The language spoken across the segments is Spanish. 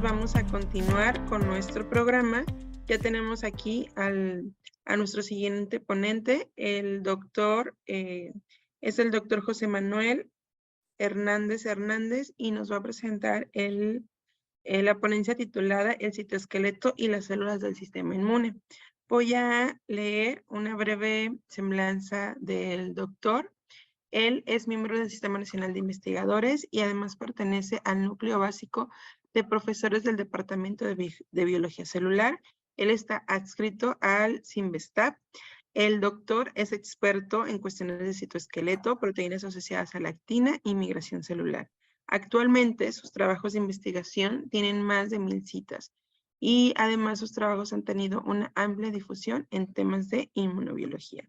vamos a continuar con nuestro programa. Ya tenemos aquí a nuestro siguiente ponente, es el doctor José Manuel Hernández y nos va a presentar la ponencia titulada El citoesqueleto y las células del sistema inmune. Voy a leer una breve semblanza del doctor. Él es miembro del Sistema Nacional de Investigadores y además pertenece al núcleo básico de profesores del Departamento de Biología Celular. Él está adscrito al CIMBESTAB. El doctor es experto en cuestiones de citoesqueleto, proteínas asociadas a la actina y migración celular. Actualmente, sus trabajos de investigación tienen más de 1000 citas y además sus trabajos han tenido una amplia difusión en temas de inmunobiología.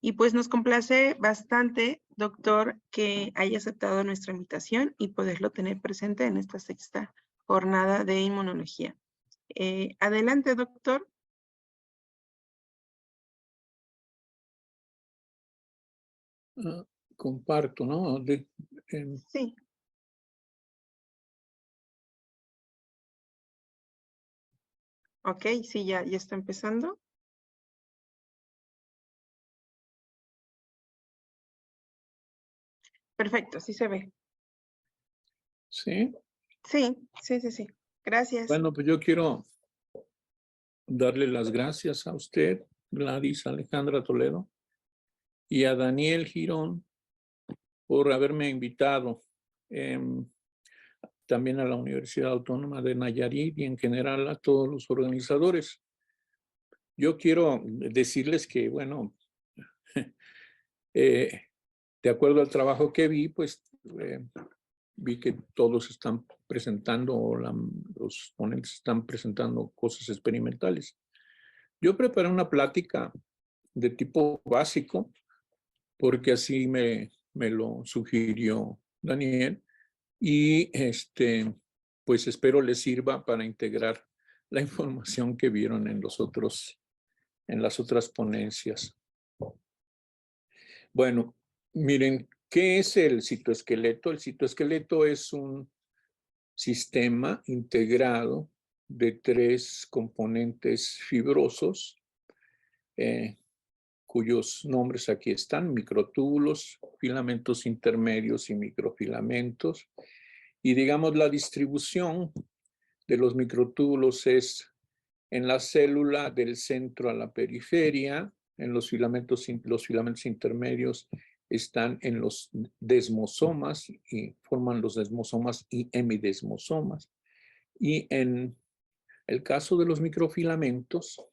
Y pues nos complace bastante, doctor, que haya aceptado nuestra invitación y poderlo tener presente en esta sexta jornada de inmunología. Adelante, doctor. Comparto, ¿no? Sí. Ok, sí, ya está empezando. Perfecto, sí se ve. ¿Sí? Sí. Gracias. Bueno, pues yo quiero darle las gracias a usted, Gladys Alejandra Toledo, y a Daniel Girón por haberme invitado. También a la Universidad Autónoma de Nayarit y en general a todos los organizadores. Yo quiero decirles que, bueno, de acuerdo al trabajo que vi, pues vi que todos están presentando, los ponentes están presentando cosas experimentales. Yo preparé una plática de tipo básico, porque así me lo sugirió Daniel, y pues espero les sirva para integrar la información que vieron en las otras ponencias. Bueno, miren, ¿qué es el citoesqueleto? El citoesqueleto es un sistema integrado de 3 componentes fibrosos, cuyos nombres aquí están: microtúbulos, filamentos intermedios y microfilamentos. Y digamos, la distribución de los microtúbulos es en la célula del centro a la periferia. En los filamentos intermedios están en los desmosomas y forman los desmosomas y hemidesmosomas. Y en el caso de los microfilamentos,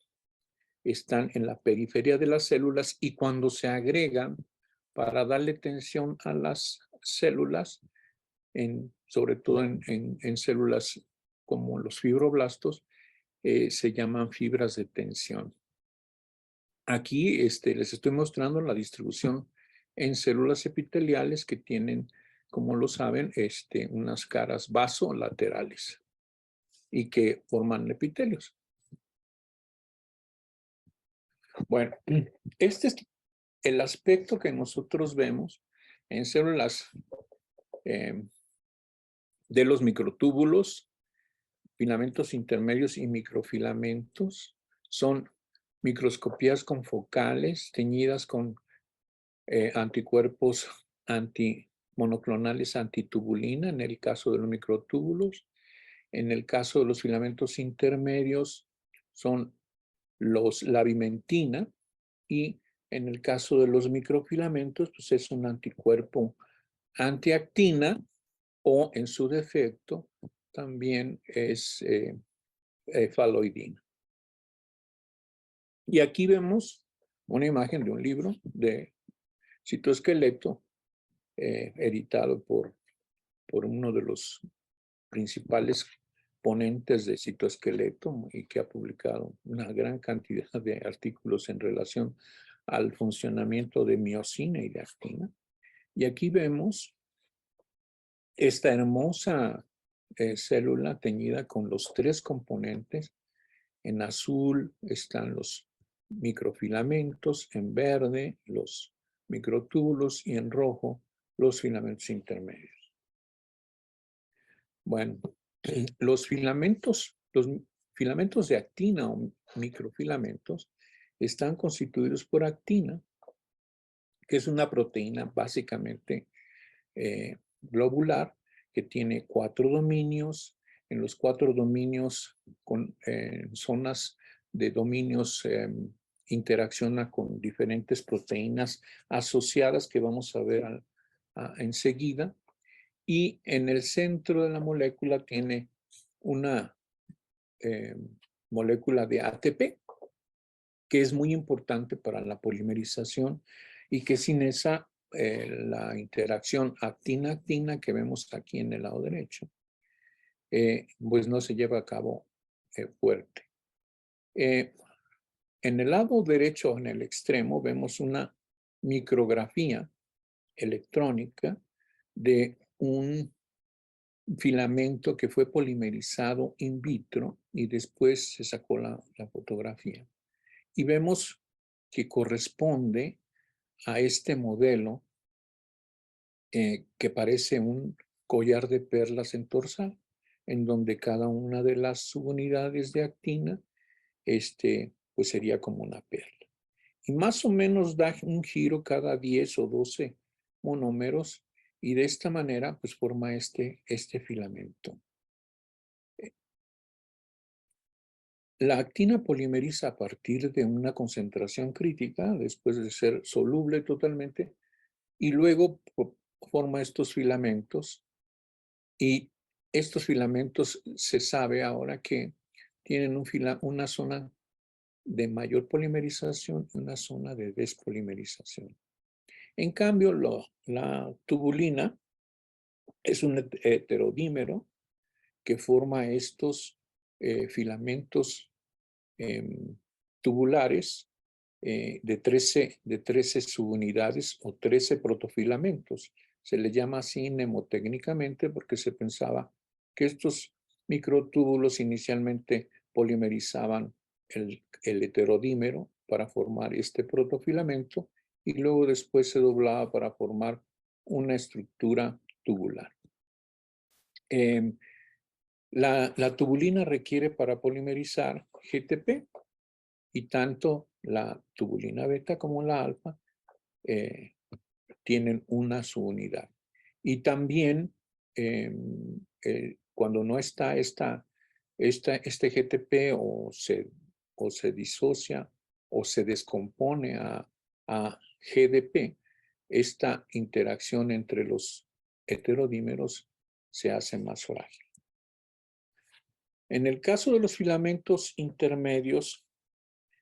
están en la periferia de las células, y cuando se agregan para darle tensión a las células, sobre todo en células como los fibroblastos, se llaman fibras de tensión. Aquí les estoy mostrando la distribución en células epiteliales que tienen, como lo saben, unas caras vasolaterales y que forman epitelios. Bueno, este es el aspecto que nosotros vemos en células de los microtúbulos, filamentos intermedios y microfilamentos. Son microscopías confocales teñidas con anticuerpos monoclonales antitubulina en el caso de los microtúbulos. En el caso de los filamentos intermedios son la vimentina, y en el caso de los microfilamentos, pues es un anticuerpo antiactina, o en su defecto también es faloidina. Y aquí vemos una imagen de un libro de citoesqueleto editado por uno de los principales ponentes de citoesqueleto y que ha publicado una gran cantidad de artículos en relación al funcionamiento de miosina y de actina. Y aquí vemos esta hermosa célula teñida con los 3 componentes. En azul están los microfilamentos, en verde los microtúbulos y en rojo los filamentos intermedios. Bueno, los filamentos de actina o microfilamentos están constituidos por actina, que es una proteína básicamente globular, que tiene 4 dominios. En los 4 dominios, con zonas de dominios, interacciona con diferentes proteínas asociadas que vamos a ver enseguida. Y en el centro de la molécula tiene una molécula de ATP, que es muy importante para la polimerización y que sin esa, la interacción actina-actina que vemos aquí en el lado derecho, pues no se lleva a cabo fuerte. En el lado derecho, en el extremo, vemos una micrografía electrónica de un filamento que fue polimerizado in vitro y después se sacó la fotografía. Y vemos que corresponde a este modelo que parece un collar de perlas en torsal, en donde cada una de las subunidades de actina pues sería como una perla. Y más o menos da un giro cada 10 o 12 monómeros y de esta manera pues forma este filamento. La actina polimeriza a partir de una concentración crítica, después de ser soluble totalmente, y luego forma estos filamentos. Y estos filamentos se sabe ahora que tienen una zona de mayor polimerización y una zona de despolimerización. En cambio, la tubulina es un heterodímero que forma estos filamentos tubulares de 13 subunidades o 13 protofilamentos. Se le llama así mnemotécnicamente porque se pensaba que estos microtúbulos inicialmente polimerizaban el heterodímero para formar este protofilamento y luego después se doblaba para formar una estructura tubular. La tubulina requiere para polimerizar GTP y tanto la tubulina beta como la alfa tienen una subunidad. Y también cuando no está este GTP o se disocia o se descompone a GDP, esta interacción entre los heterodímeros se hace más frágil. En el caso de los filamentos intermedios,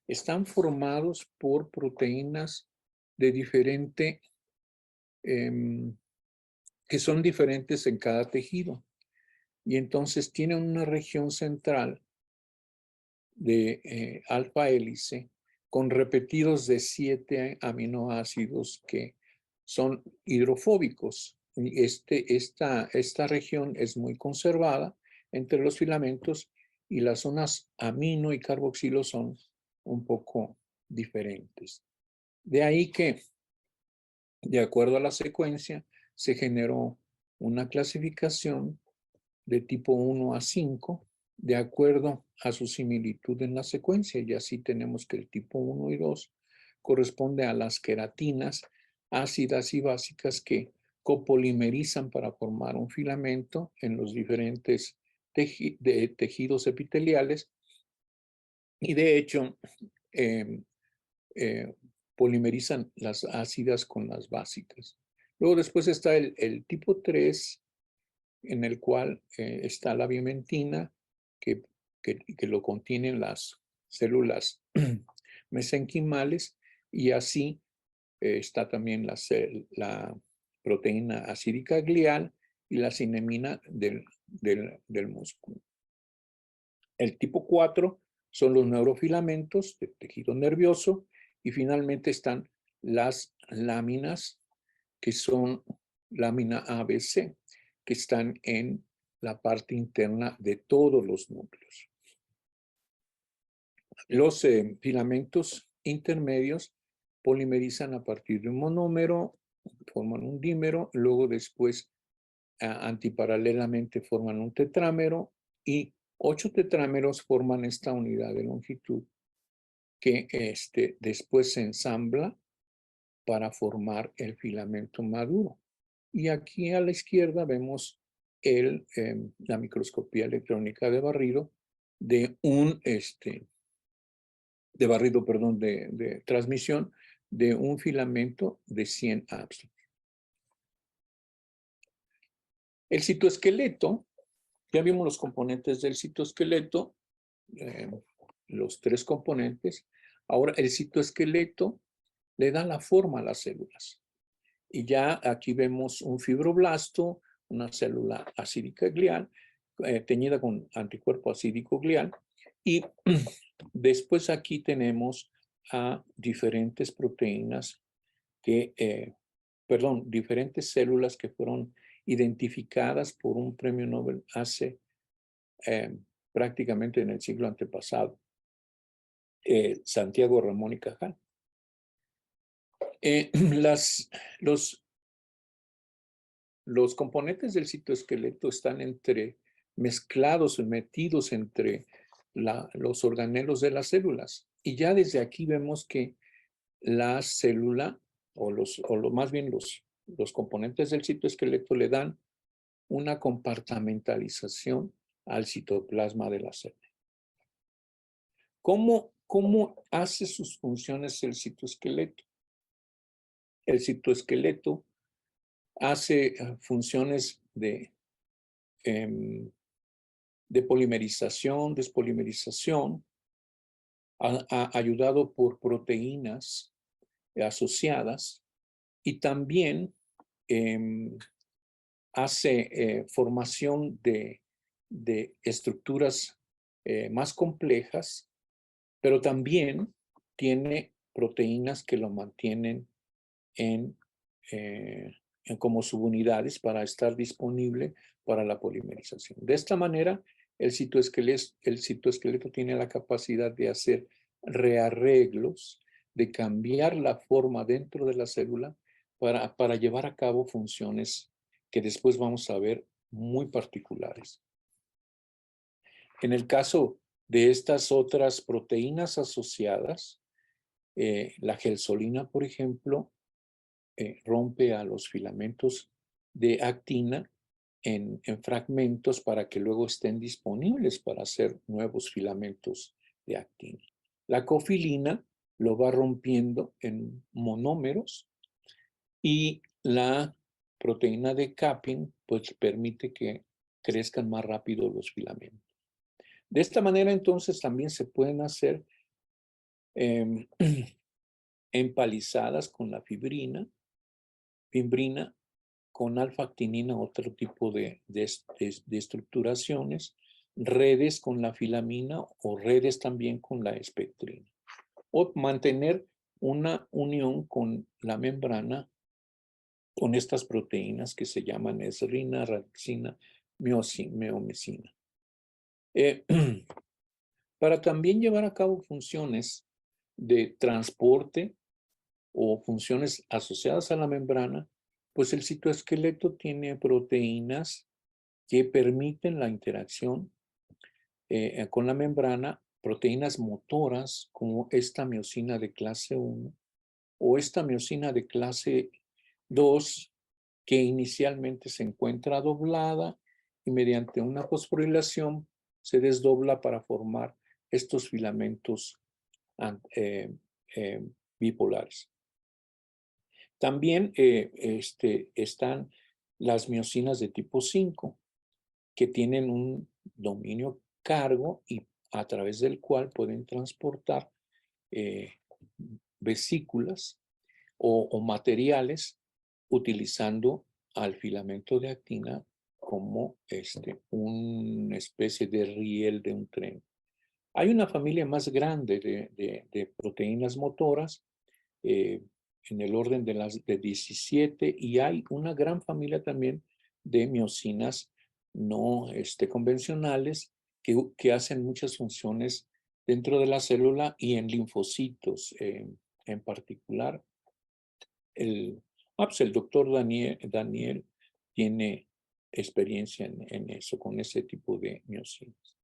están formados por proteínas de diferente, que son diferentes en cada tejido. Y entonces tienen una región central de alfa hélice con repetidos de 7 aminoácidos que son hidrofóbicos. Y esta región es muy conservada entre los filamentos y las zonas amino y carboxilo son un poco diferentes. De ahí que, de acuerdo a la secuencia, se generó una clasificación de tipo 1 a 5, de acuerdo a su similitud en la secuencia. Y así tenemos que el tipo 1 y 2 corresponde a las queratinas ácidas y básicas que copolimerizan para formar un filamento en los diferentes tejidos epiteliales. Y de hecho, polimerizan las ácidas con las básicas. Luego después está el tipo 3, en el cual está la vimentina, que lo contienen las células mesenquimales, y así está también la proteína acídica glial y la cinemina del músculo. El tipo 4 son los neurofilamentos del tejido nervioso y finalmente están las láminas, que son lámina ABC, que están en la parte interna de todos los núcleos. Los filamentos intermedios polimerizan a partir de un monómero, forman un dímero, luego después antiparalelamente forman un tetrámero y 8 tetrámeros forman esta unidad de longitud que después se ensambla para formar el filamento maduro. Y aquí a la izquierda vemos la microscopía electrónica de barrido de de transmisión de un filamento de 100 Armstrong. El citoesqueleto, ya vimos los componentes del citoesqueleto, los 3 componentes. Ahora el citoesqueleto le da la forma a las células. Y ya aquí vemos un fibroblasto, una célula acídica glial, teñida con anticuerpo acídico glial. Y después aquí tenemos a diferentes proteínas diferentes células que fueron identificadas por un premio Nobel hace prácticamente en el siglo antepasado, Santiago Ramón y Cajal. Los componentes del citoesqueleto están mezclados y metidos entre los organelos de las células. Y ya desde aquí vemos que la célula, más bien los componentes del citoesqueleto le dan una compartimentalización al citoplasma de la célula. ¿Cómo hace sus funciones el citoesqueleto? El citoesqueleto hace funciones de polimerización, despolimerización, ayudado por proteínas asociadas, y también hace formación de estructuras más complejas, pero también tiene proteínas que lo mantienen como subunidades para estar disponible para la polimerización. De esta manera, el citoesqueleto tiene la capacidad de hacer rearreglos, de cambiar la forma dentro de la célula para llevar a cabo funciones que después vamos a ver muy particulares. En el caso de estas otras proteínas asociadas, la gelsolina, por ejemplo, rompe a los filamentos de actina en fragmentos para que luego estén disponibles para hacer nuevos filamentos de actina. La cofilina lo va rompiendo en monómeros y la proteína de capping pues permite que crezcan más rápido los filamentos. De esta manera entonces también se pueden hacer empalizadas con la fibrina con alfa-actinina, otro tipo de estructuraciones, redes con la filamina o redes también con la espectrina. O mantener una unión con la membrana con estas proteínas que se llaman esrina, racina, miomesina. Para también llevar a cabo funciones de transporte o funciones asociadas a la membrana, pues el citoesqueleto tiene proteínas que permiten la interacción con la membrana, proteínas motoras como esta miosina de clase 1 o esta miosina de clase 2 que inicialmente se encuentra doblada y mediante una fosforilación se desdobla para formar estos filamentos bipolares. También están las miosinas de tipo 5, que tienen un dominio cargo y a través del cual pueden transportar vesículas o materiales utilizando al filamento de actina como una especie de riel de un tren. Hay una familia más grande de proteínas motoras, en el orden de las de 17, y hay una gran familia también de miosinas no convencionales que hacen muchas funciones dentro de la célula y en linfocitos en particular. El doctor Daniel tiene experiencia en eso, con ese tipo de miosinas.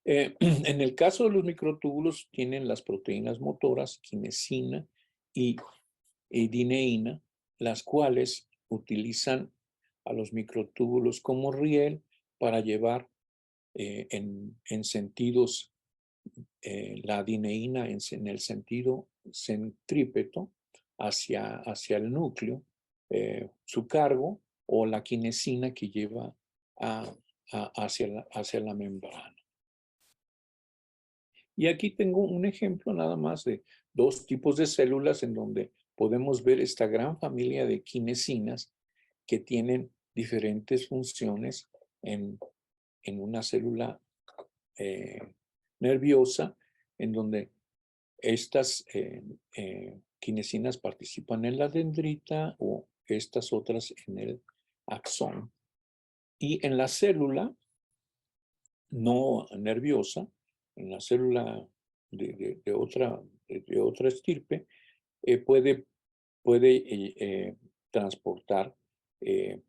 En el caso de los microtúbulos tienen las proteínas motoras, quinesina y dineína, las cuales utilizan a los microtúbulos como riel para llevar en sentidos, la dineína en el sentido centrípeto hacia el núcleo, su cargo, o la quinesina que lleva hacia la membrana. Y aquí tengo un ejemplo nada más de dos tipos de células en donde podemos ver esta gran familia de quinesinas que tienen diferentes funciones en una célula nerviosa, en donde estas quinesinas participan en la dendrita o estas otras en el axón. Y en la célula no nerviosa, en la célula de otra estirpe, puede transportar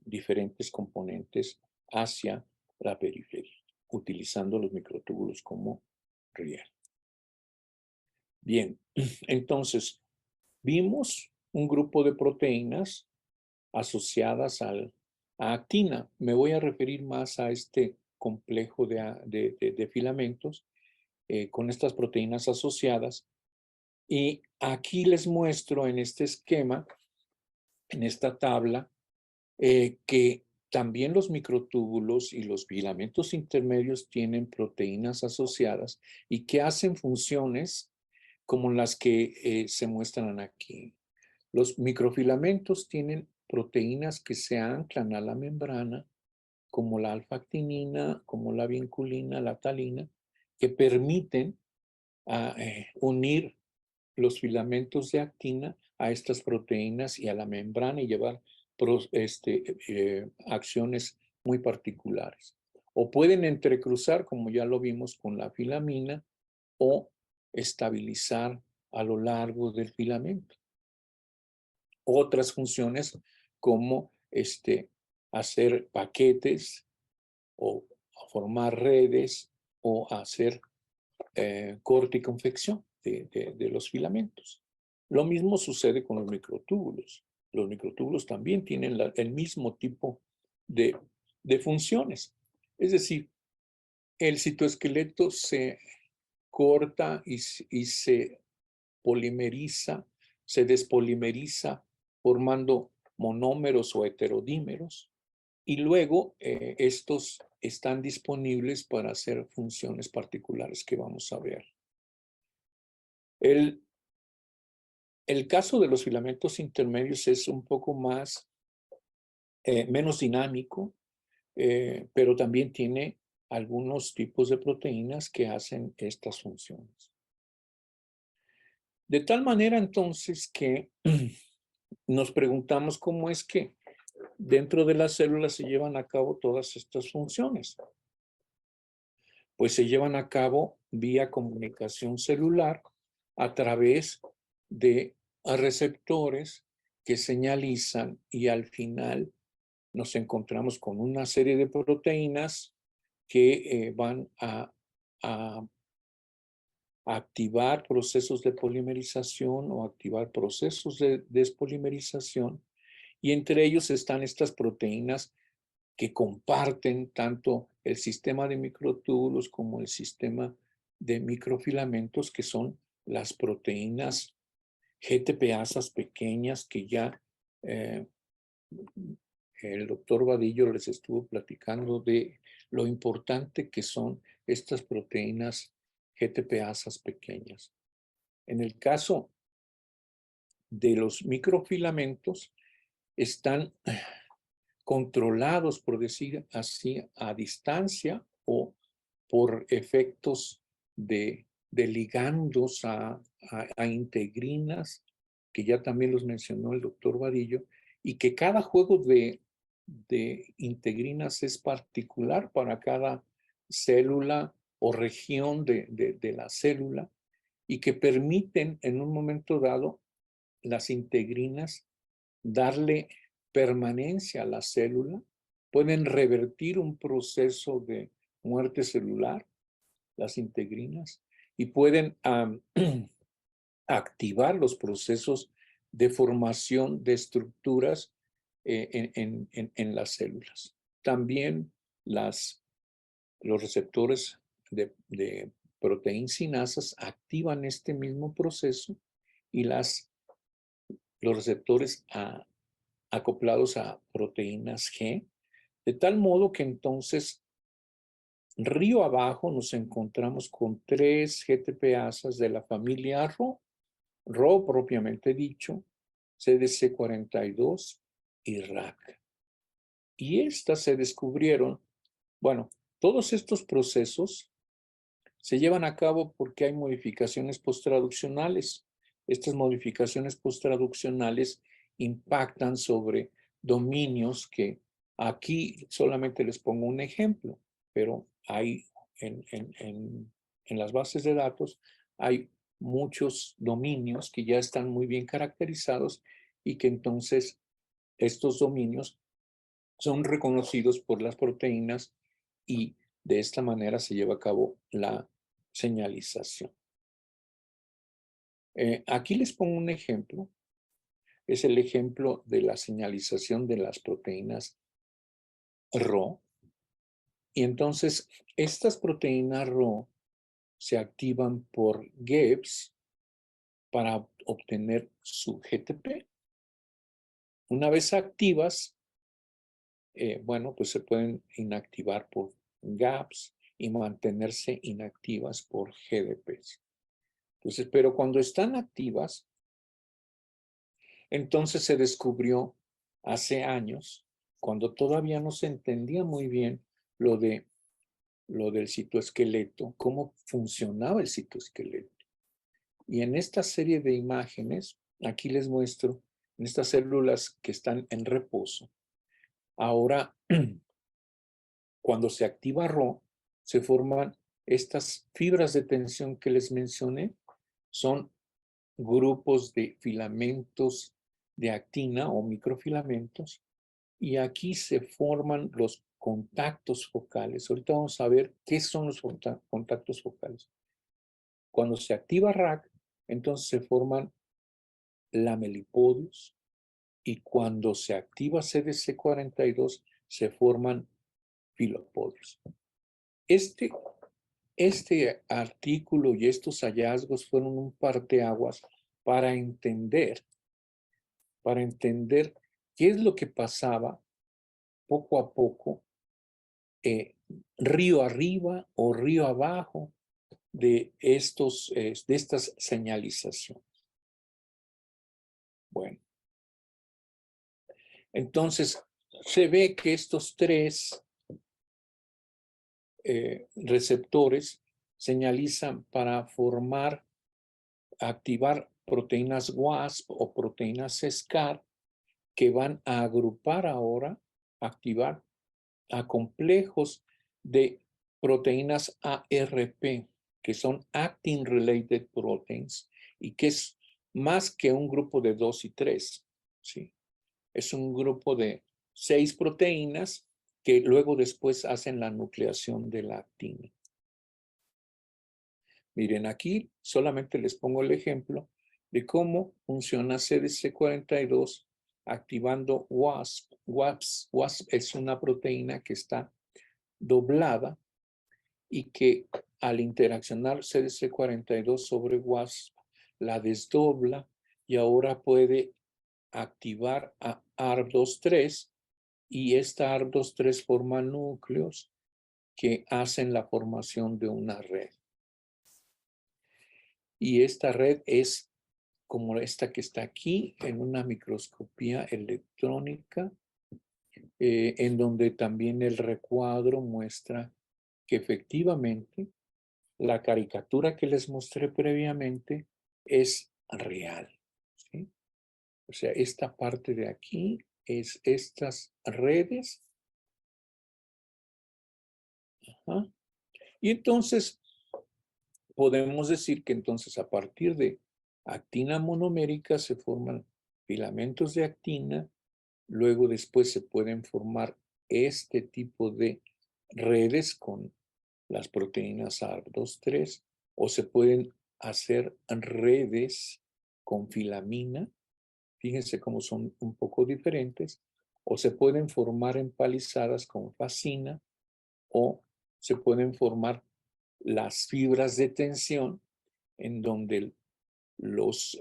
diferentes componentes hacia la periferia, utilizando los microtúbulos como riel. Bien, entonces, vimos un grupo de proteínas asociadas a actina. Me voy a referir más a este complejo de filamentos con estas proteínas asociadas. Y aquí les muestro en este esquema, en esta tabla, que también los microtúbulos y los filamentos intermedios tienen proteínas asociadas y que hacen funciones como las que se muestran aquí. Los microfilamentos tienen proteínas que se anclan a la membrana, como la alfa-actinina, como la vinculina, la talina, que permiten unir los filamentos de actina a estas proteínas y a la membrana y llevar acciones muy particulares. O pueden entrecruzar, como ya lo vimos con la filamina, o estabilizar a lo largo del filamento. Otras funciones como hacer paquetes o formar redes o hacer corte y confección de los filamentos. Lo mismo sucede con los microtúbulos. Los microtúbulos también tienen el mismo tipo de funciones. Es decir, el citoesqueleto se corta y se polimeriza, se despolimeriza formando monómeros o heterodímeros, y luego estos están disponibles para hacer funciones particulares que vamos a ver. El caso de los filamentos intermedios es un poco más, menos dinámico, pero también tiene algunos tipos de proteínas que hacen estas funciones. De tal manera entonces que nos preguntamos cómo es que dentro de las células se llevan a cabo todas estas funciones. Pues se llevan a cabo vía comunicación celular a través de receptores que señalizan, y al final nos encontramos con una serie de proteínas que van a activar procesos de polimerización o activar procesos de despolimerización, y entre ellos están estas proteínas que comparten tanto el sistema de microtúbulos como el sistema de microfilamentos, que son las proteínas GTPasas pequeñas que ya el doctor Vadillo les estuvo platicando de lo importante que son estas proteínas GTPasas pequeñas. En el caso de los microfilamentos, están controlados, por decir así, a distancia o por efectos de ligandos a integrinas, que ya también los mencionó el doctor Vadillo, y que cada juego de integrinas es particular para cada célula o región de la célula, y que permiten en un momento dado las integrinas darle permanencia a la célula pueden revertir un proceso de muerte celular, las integrinas, y pueden activar los procesos de formación de estructuras en las células. También los receptores de proteínsinasas activan este mismo proceso y los receptores acoplados a proteínas G, de tal modo que entonces río abajo nos encontramos con 3 GTPasas de la familia RO propiamente dicho, CDC42 y RAC. Y estas se descubrieron, bueno, todos estos procesos se llevan a cabo porque hay modificaciones posttraduccionales. Estas modificaciones posttraduccionales impactan sobre dominios que aquí solamente les pongo un ejemplo, pero hay en las bases de datos hay muchos dominios que ya están muy bien caracterizados y que entonces estos dominios son reconocidos por las proteínas y de esta manera se lleva a cabo la señalización. Aquí les pongo un ejemplo. Es el ejemplo de la señalización de las proteínas RO. Y entonces, estas proteínas RO se activan por GEPS para obtener su GTP. Una vez activas, bueno, pues se pueden inactivar por GAPs y mantenerse inactivas por GDPs. Entonces, pero cuando están activas, entonces se descubrió hace años, cuando todavía no se entendía muy bien lo del citoesqueleto, cómo funcionaba el citoesqueleto. Y en esta serie de imágenes, aquí les muestro, en estas células que están en reposo, ahora, cuando se activa RO, se forman estas fibras de tensión que les mencioné, son grupos de filamentos de actina o microfilamentos, y aquí se forman los contactos focales. Ahorita vamos a ver qué son los contactos focales. Cuando se activa RAC, entonces se forman lamelipodios, y cuando se activa CDC42, se forman filopodios. Este artículo y estos hallazgos fueron un parteaguas para entender qué es lo que pasaba poco a poco, río arriba o río abajo de estas señalizaciones. Bueno, entonces se ve que estos 3 receptores señalizan para activar proteínas WASP o proteínas SCAR que van a agrupar ahora, activar a complejos de proteínas ARP, que son Actin Related Proteins, y que es más que un grupo de 2 y 3, ¿sí? Es un grupo de 6 proteínas que luego después hacen la nucleación de la actina. Miren, aquí solamente les pongo el ejemplo de cómo funciona CDC42 activando WASP. WASP es una proteína que está doblada y que al interaccionar CDC42 sobre WASP la desdobla y ahora puede activar a ARB23, y esta ARB23 forma núcleos que hacen la formación de una red. Y esta red es como esta que está aquí en una microscopía electrónica, en donde también el recuadro muestra que efectivamente la caricatura que les mostré previamente es real, ¿sí? O sea, esta parte de aquí es estas redes. Ajá. Y entonces podemos decir que entonces a partir de actina monomérica se forman filamentos de actina, luego después se pueden formar este tipo de redes con las proteínas ARP23 o se pueden hacer redes con filamina. Fíjense cómo son un poco diferentes. O se pueden formar empalizadas con fascina o se pueden formar las fibras de tensión en donde los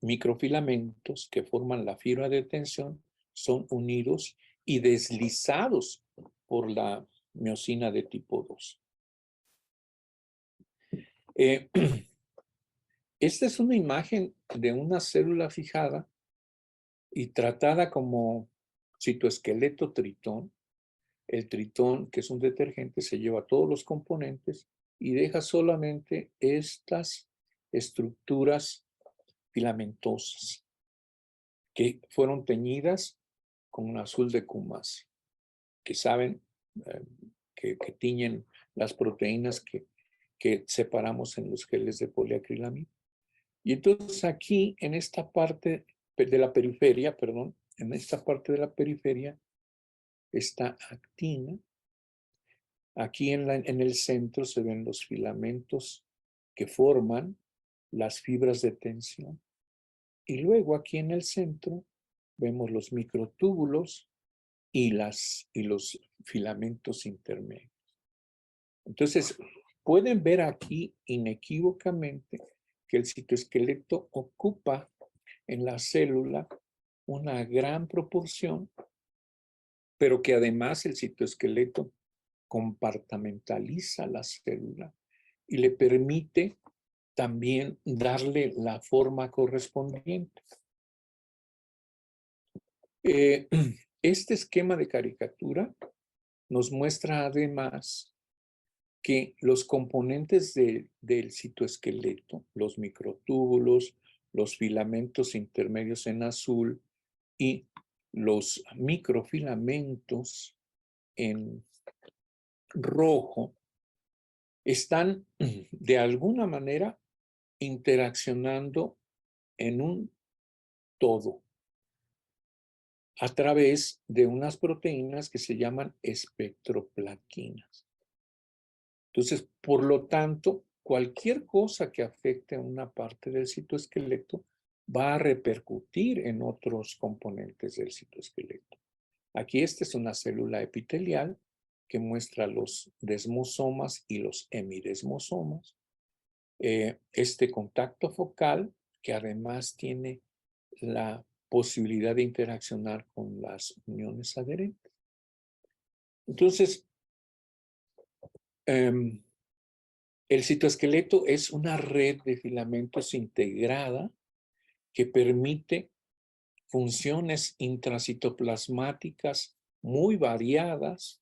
microfilamentos que forman la fibra de tensión son unidos y deslizados por la miosina de tipo 2. Esta es una imagen de una célula fijada y tratada como citoesqueleto tritón. El tritón, que es un detergente, se lleva todos los componentes y deja solamente estas estructuras filamentosas que fueron teñidas con un azul de Kumasi, que saben que tiñen las proteínas que separamos en los geles de poliacrilamida. Y entonces aquí, en esta parte de la periferia, perdón, en esta parte de la periferia está actina. Aquí en el centro se ven los filamentos que forman las fibras de tensión. Y luego aquí en el centro vemos los microtúbulos y los filamentos intermedios. Entonces, pueden ver aquí inequívocamente que el citoesqueleto ocupa en la célula una gran proporción, pero que además el citoesqueleto compartimentaliza la célula y le permite también darle la forma correspondiente. Este esquema de caricatura nos muestra además que los componentes del citoesqueleto, los microtúbulos, los filamentos intermedios en azul y los microfilamentos en rojo, están de alguna manera interaccionando en un todo a través de unas proteínas que se llaman espectroplaquinas. Entonces, por lo tanto, cualquier cosa que afecte a una parte del citoesqueleto va a repercutir en otros componentes del citoesqueleto. Aquí esta es una célula epitelial que muestra los desmosomas y los hemidesmosomas. Este contacto focal, que además tiene la posibilidad de interaccionar con las uniones adherentes. Entonces, el citoesqueleto es una red de filamentos integrada que permite funciones intracitoplasmáticas muy variadas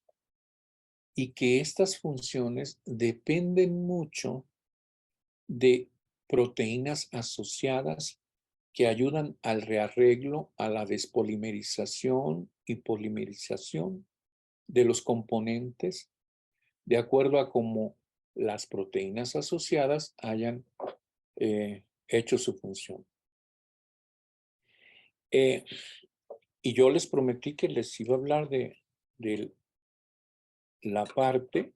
y que estas funciones dependen mucho de proteínas asociadas que ayudan al rearreglo, a la despolimerización y polimerización de los componentes de acuerdo a cómo las proteínas asociadas hayan hecho su función. Y yo les prometí que les iba a hablar de la parte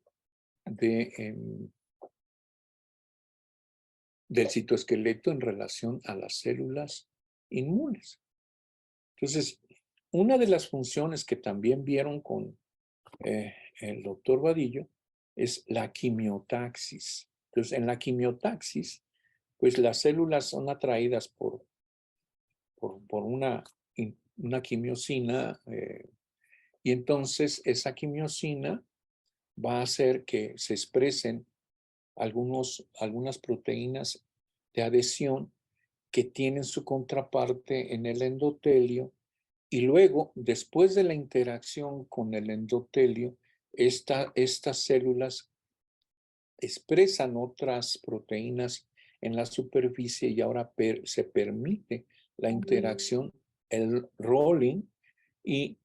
del citoesqueleto en relación a las células inmunes. Entonces, una de las funciones que también vieron con el doctor Vadillo es la quimiotaxis. Entonces, en la quimiotaxis, pues las células son atraídas por una quimiosina y entonces esa quimiosina va a hacer que se expresen algunas proteínas de adhesión que tienen su contraparte en el endotelio y luego, después de la interacción con el endotelio, estas células expresan otras proteínas en la superficie y ahora se permite la interacción, el rolling y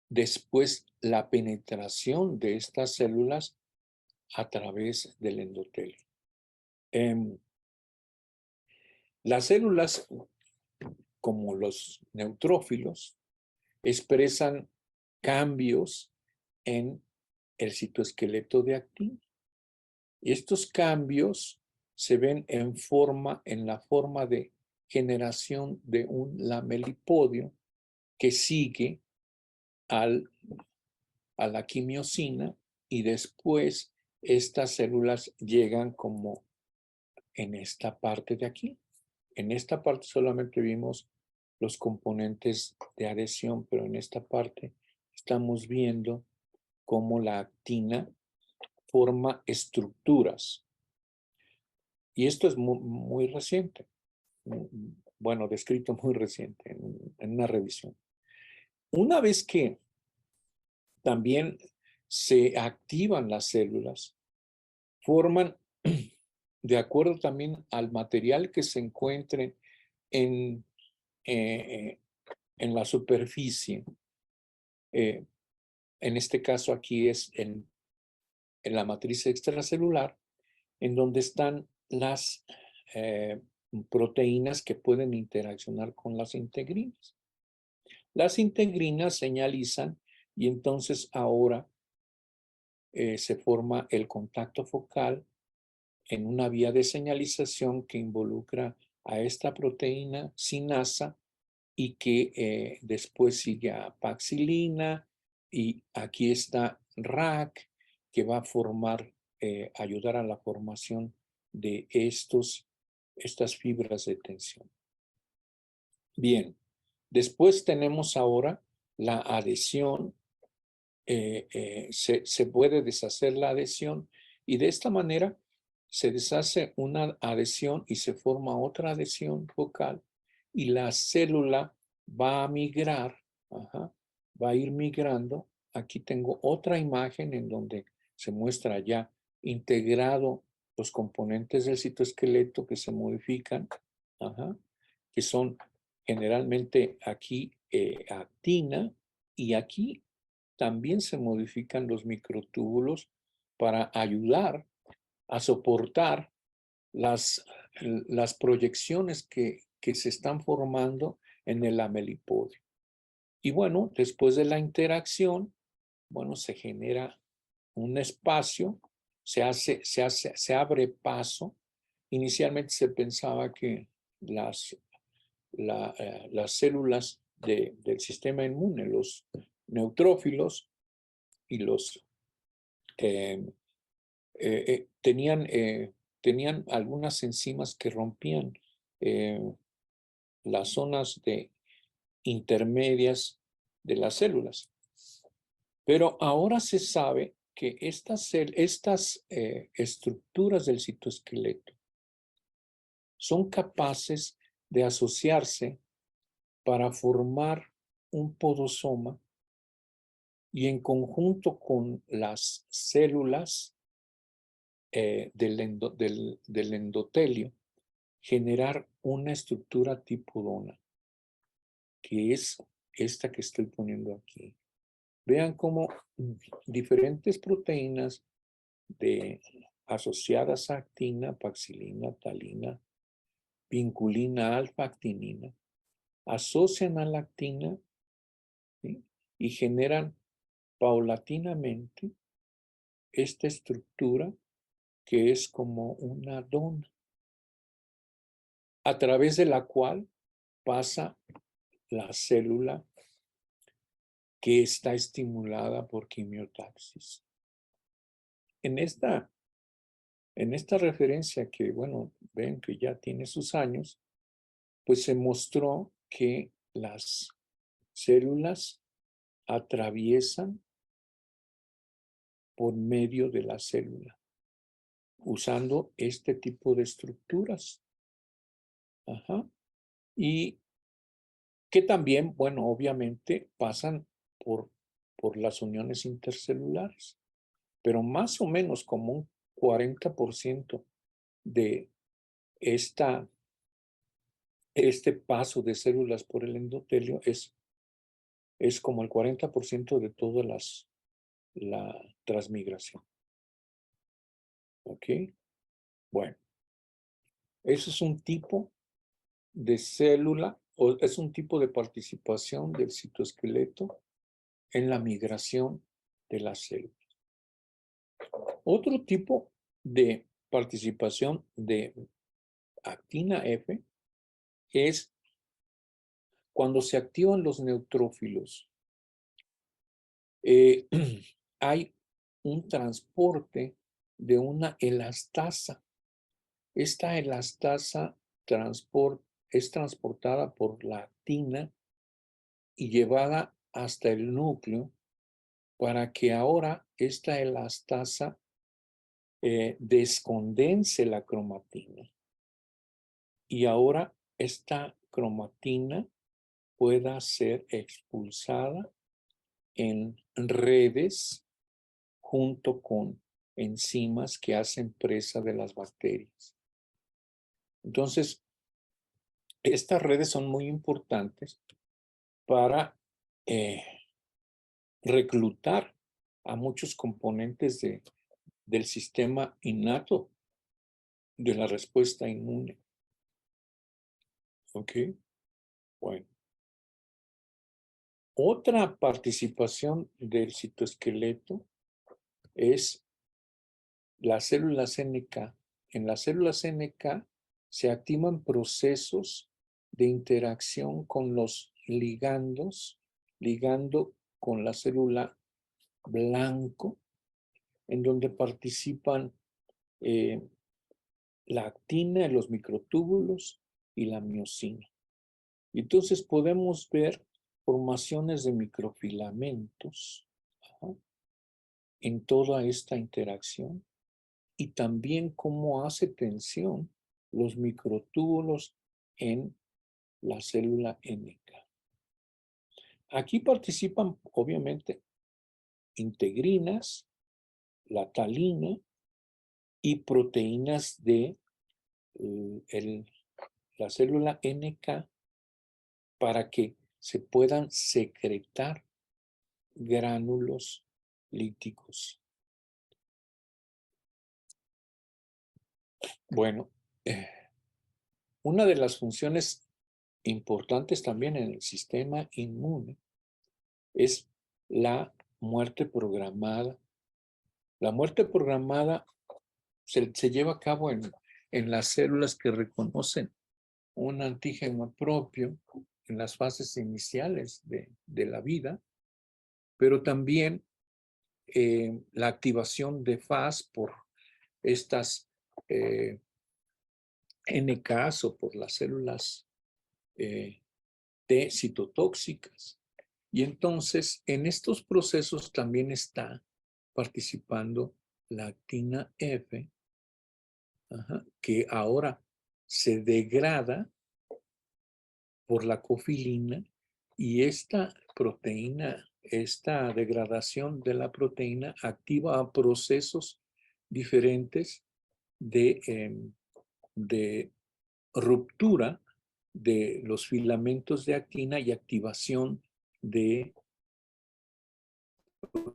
después la penetración de estas células a través del endotelio. Las células, como los neutrófilos, expresan cambios en el citoesqueleto de actina. Y estos cambios se ven en la forma de generación de un lamelipodio que sigue a la quimiosina, y después estas células llegan como en esta parte de aquí. En esta parte solamente vimos los componentes de adhesión, pero en esta parte estamos viendo cómo la actina forma estructuras. Y esto es muy reciente, bueno, descrito muy reciente en una revisión. Una vez que también se activan las células, forman, de acuerdo también al material que se encuentre en, en la superficie, en este caso aquí es en la matriz extracelular, en donde están las proteínas que pueden interaccionar con las integrinas. Las integrinas señalizan, y entonces ahora se forma el contacto focal en una vía de señalización que involucra a esta proteína sinasa y que después sigue a paxilina, y aquí está RAC, que va a formar, ayudar a la formación de estas fibras de tensión. Bien, después tenemos ahora la adhesión. Se puede deshacer la adhesión, y de esta manera se deshace una adhesión y se forma otra adhesión focal, y la célula va a migrar, va a ir migrando. Aquí tengo otra imagen en donde se muestra ya integrado los componentes del citoesqueleto que se modifican, que son generalmente aquí actina, y aquí también se modifican los microtúbulos para ayudar a soportar las proyecciones que se están formando en el lamelipodio. Y bueno, después de la interacción, bueno, se genera un espacio, se abre paso. Inicialmente se pensaba que las células del sistema inmune, los neutrófilos y los tenían algunas enzimas que rompían las zonas intermedias de las células. Pero ahora se sabe que estas estructuras del citoesqueleto son capaces de asociarse para formar un podosoma, y en conjunto con las células del endotelio generar una estructura tipo dona, que es esta que estoy poniendo aquí. Vean cómo diferentes proteínas asociadas a actina, paxilina, talina, vinculina, alfa-actinina, asocian a la actina, ¿sí?, y generan paulatinamente esta estructura que es como una dona, a través de la cual pasa la célula que está estimulada por quimiotaxis. En esta referencia, que bueno, ven que ya tiene sus años, pues se mostró que las células atraviesan por medio de la célula, usando este tipo de estructuras. Y que también, bueno, obviamente pasan por las uniones intercelulares, pero más o menos como un 40% de este paso de células por el endotelio es como el 40% de toda la transmigración. ¿Ok? Bueno, eso es un tipo de célula, o es un tipo de participación del citoesqueleto en la migración de las células. Otro tipo de participación de actina F es cuando se activan los neutrófilos. Hay un transporte de una elastasa. Esta elastasa es transportada por la actina y llevada hasta el núcleo para que ahora esta elastasa descondense la cromatina. Y ahora esta cromatina pueda ser expulsada en redes junto con enzimas que hacen presa de las bacterias. Entonces, estas redes son muy importantes para reclutar a muchos componentes del sistema innato de la respuesta inmune. ¿Ok? Bueno. Otra participación del citoesqueleto es las células NK. En las células NK se activan procesos de interacción con los ligandos, ligando con la célula blanco, en donde participan la actina, los microtúbulos y la miosina. Y entonces podemos ver formaciones de microfilamentos en toda esta interacción y también cómo hace tensión los microtúbulos en la célula NK. Aquí participan, obviamente, integrinas, la talina y proteínas de la célula NK para que se puedan secretar gránulos líticos. Bueno, una de las funciones importantes también en el sistema inmune es la muerte programada. La muerte programada se lleva a cabo en las células que reconocen un antígeno propio en las fases iniciales de la vida, pero también la activación de FAS por estas NKs o por las células T citotóxicas. Y entonces, en estos procesos también está participando la actina F, que ahora se degrada por la cofilina y esta proteína, esta degradación de la proteína activa procesos diferentes de ruptura de los filamentos de actina y activación de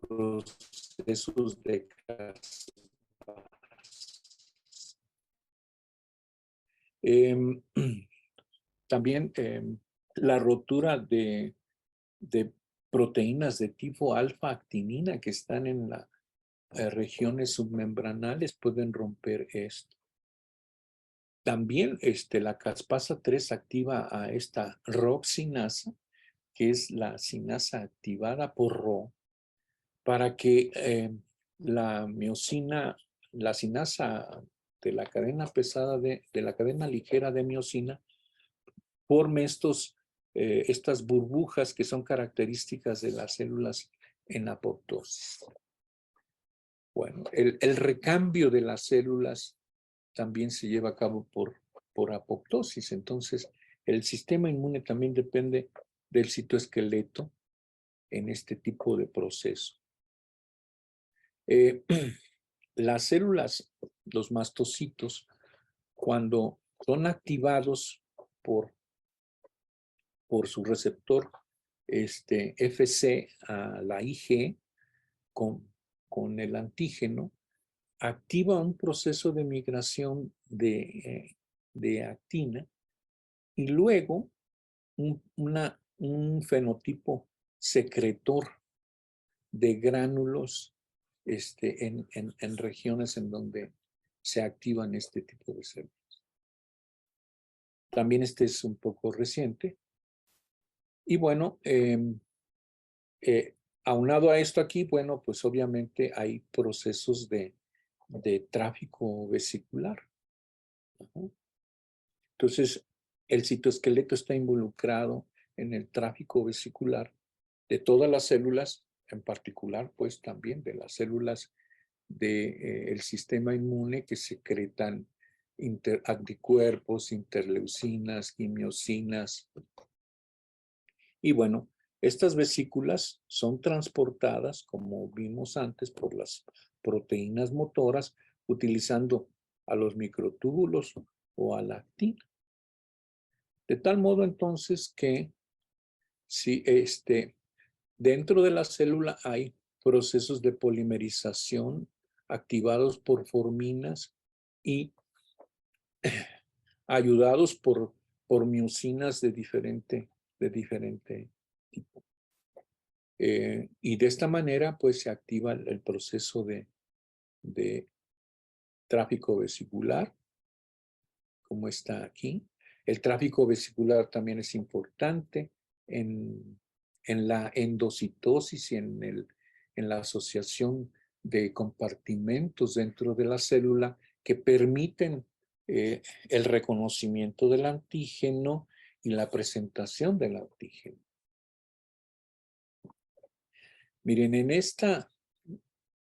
procesos de casas. También la rotura de proteínas de tipo alfa-actinina que están en las regiones submembranales pueden romper esto. También la caspasa 3 activa a esta ROX-sinasa, que es la sinasa activada por Rho, para que la miosina, la sinasa de la cadena pesada, de la cadena ligera de miosina, forme estas burbujas que son características de las células en apoptosis. Bueno, el recambio de las células también se lleva a cabo por apoptosis. Entonces, el sistema inmune también depende del citoesqueleto en este tipo de proceso. Las células, los mastocitos, cuando son activados por su receptor FC a la IG con el antígeno, activa un proceso de migración de actina y luego un fenotipo secretor de gránulos en regiones en donde se activan este tipo de células. También este es un poco reciente. Y bueno, aunado a esto aquí, bueno, pues obviamente hay procesos de tráfico vesicular. Entonces, el citoesqueleto está involucrado en el tráfico vesicular de todas las células, en particular, pues también de las células del sistema inmune que secretan anticuerpos, interleucinas, quimiosinas. Y bueno, estas vesículas son transportadas, como vimos antes, por las proteínas motoras, utilizando a los microtúbulos o a la actina. De tal modo entonces que si dentro de la célula hay procesos de polimerización activados por forminas y ayudados por miosinas de diferente tipo. Y de esta manera, pues se activa el proceso de tráfico vesicular, como está aquí. El tráfico vesicular también es importante en la endocitosis y en la asociación de compartimentos dentro de la célula que permiten el reconocimiento del antígeno y la presentación del antígeno. Miren, en esta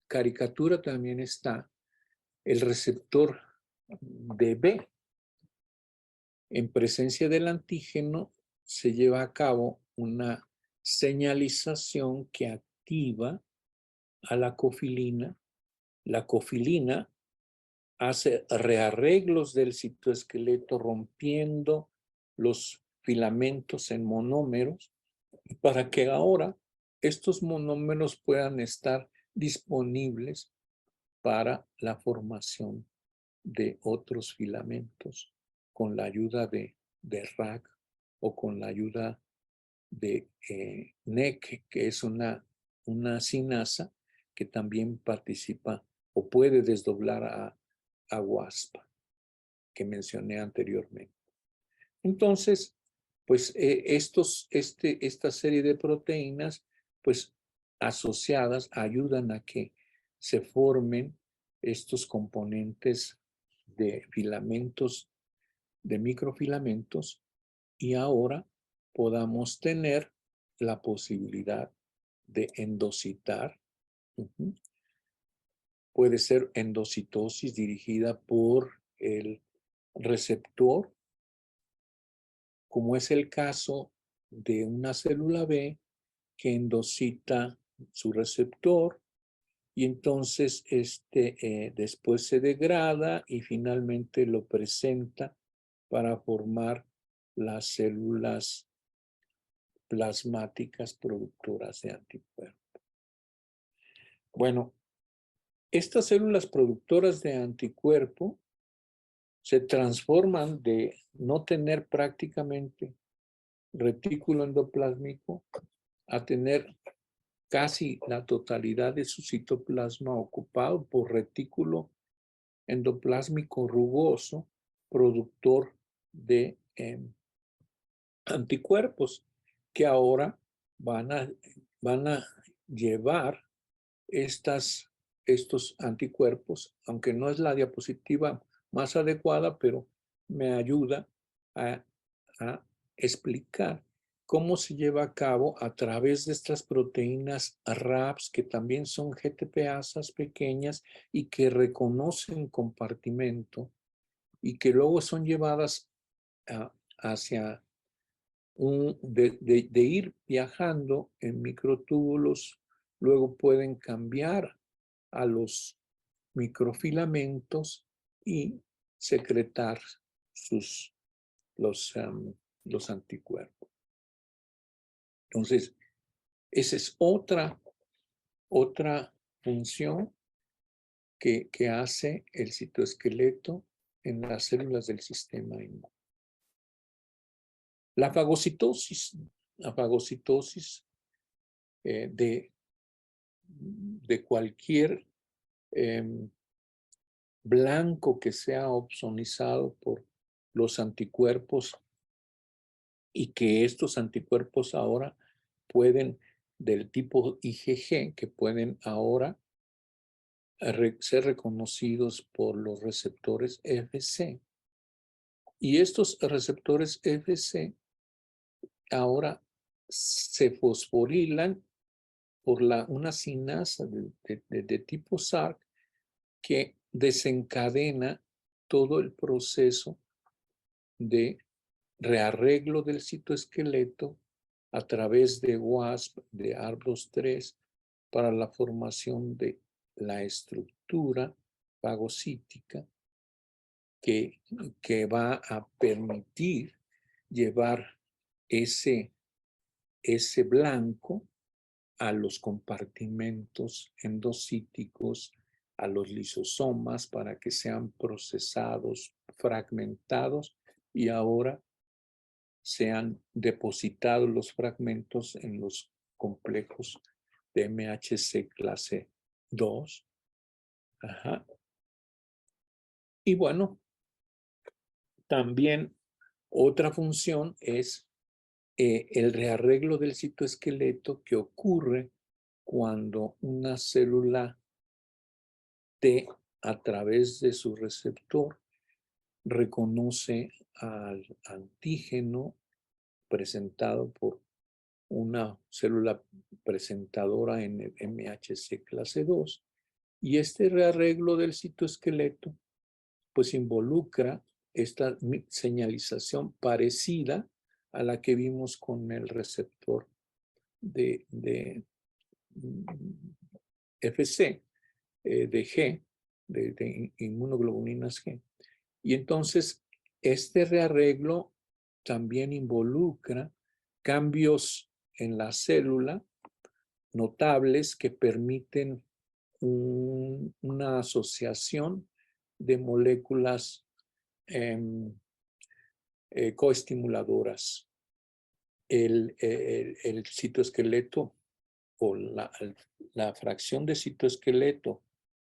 caricatura también está el receptor DB. En presencia del antígeno se lleva a cabo una señalización que activa a la cofilina. La cofilina hace rearreglos del citoesqueleto rompiendo los filamentos en monómeros para que ahora estos monómeros puedan estar disponibles para la formación de otros filamentos con la ayuda de RAC o con la ayuda de NEC, que es una sinasa que también participa o puede desdoblar a WASP, que mencioné anteriormente. Entonces, pues esta serie de proteínas, pues asociadas, ayudan a que se formen estos componentes de filamentos, de microfilamentos, y ahora podamos tener la posibilidad de endocitar. Puede ser endocitosis dirigida por el receptor, como es el caso de una célula B que endocita su receptor y entonces después se degrada y finalmente lo presenta para formar las células plasmáticas productoras de anticuerpos. Bueno, estas células productoras de anticuerpo se transforman de no tener prácticamente retículo endoplásmico a tener casi la totalidad de su citoplasma ocupado por retículo endoplásmico rugoso, productor de anticuerpos, que ahora van a llevar estos anticuerpos, aunque no es la diapositiva más adecuada, pero me ayuda a explicar cómo se lleva a cabo a través de estas proteínas RAPs, que también son GTPasas pequeñas y que reconocen compartimento y que luego son llevadas hacia de ir viajando en microtúbulos, luego pueden cambiar a los microfilamentos y secretar los anticuerpos. Entonces, esa es otra función que hace el citoesqueleto en las células del sistema inmune. La fagocitosis de de cualquier blanco que sea opsonizado por los anticuerpos y que estos anticuerpos ahora pueden, del tipo IgG, que pueden ahora ser reconocidos por los receptores Fc. Y estos receptores Fc ahora se fosforilan por una sinasa de tipo Src que desencadena todo el proceso de rearreglo del citoesqueleto a través de WASP, de ARB23, para la formación de la estructura fagocítica que va a permitir llevar ese blanco a los compartimentos endocíticos, a los lisosomas para que sean procesados, fragmentados y ahora sean depositados los fragmentos en los complejos de MHC clase 2. Ajá. Y bueno, también otra función es el rearreglo del citoesqueleto que ocurre cuando una célula T, a través de su receptor, reconoce al antígeno presentado por una célula presentadora en el MHC clase 2, y este rearreglo del citoesqueleto pues involucra esta señalización parecida a la que vimos con el receptor de FC, de G, de inmunoglobulinas G. Y entonces este rearreglo también involucra cambios en la célula notables que permiten una asociación de moléculas coestimuladoras. El citoesqueleto o la fracción de citoesqueleto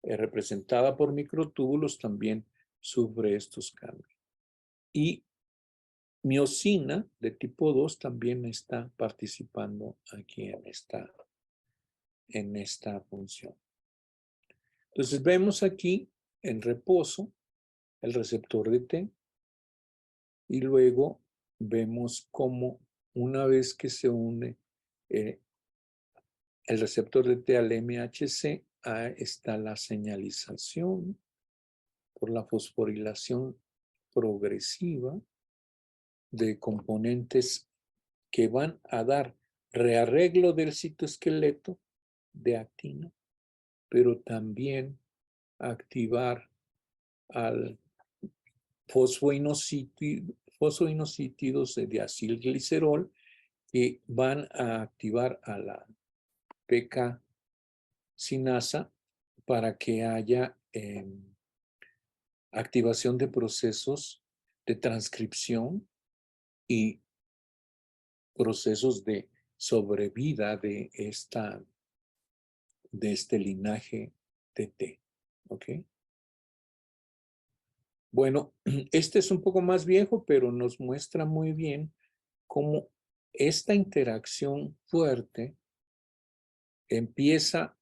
representada por microtúbulos también sufre estos cambios. Y miosina de tipo 2 también está participando aquí en esta función. Entonces vemos aquí en reposo el receptor de T y luego vemos cómo una vez que se une el receptor de T al MHC, está la señalización por la fosforilación progresiva de componentes que van a dar rearreglo del citoesqueleto de actina, pero también activar al fosfoinosítidos de diacilglicerol que van a activar a la PK sinasa para que haya activación de procesos de transcripción y procesos de sobrevida de este linaje de T. ¿Ok? Bueno, este es un poco más viejo, pero nos muestra muy bien cómo esta interacción fuerte empieza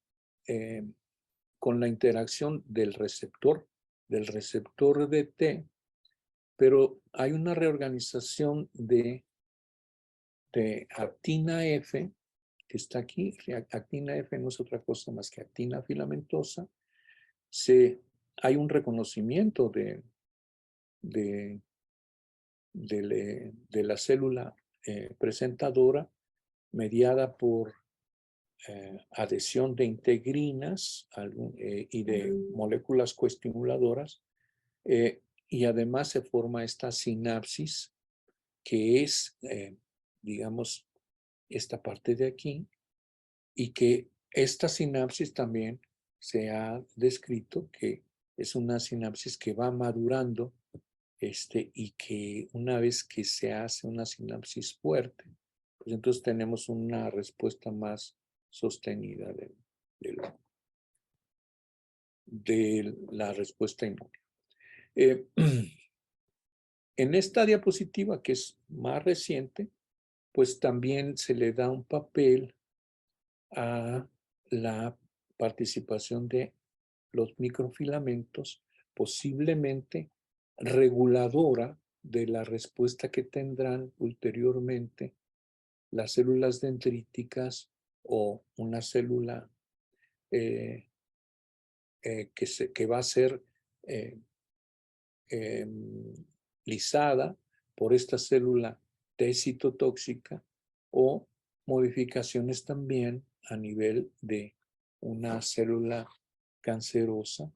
con la interacción del receptor de T, pero hay una reorganización de actina F, que está aquí. Actina F no es otra cosa más que actina filamentosa. Hay un reconocimiento de la célula presentadora mediada por adhesión de integrinas y de moléculas coestimuladoras, y además se forma esta sinapsis que es, digamos, esta parte de aquí, y que esta sinapsis también se ha descrito que es una sinapsis que va madurando y que una vez que se hace una sinapsis fuerte, pues entonces tenemos una respuesta más sostenida de la respuesta inmune. En esta diapositiva, que es más reciente, pues también se le da un papel a la participación de los microfilamentos, posiblemente reguladora de la respuesta que tendrán ulteriormente las células dendríticas o una célula que va a ser lisada por esta célula T citotóxica o modificaciones también a nivel de una célula cancerosa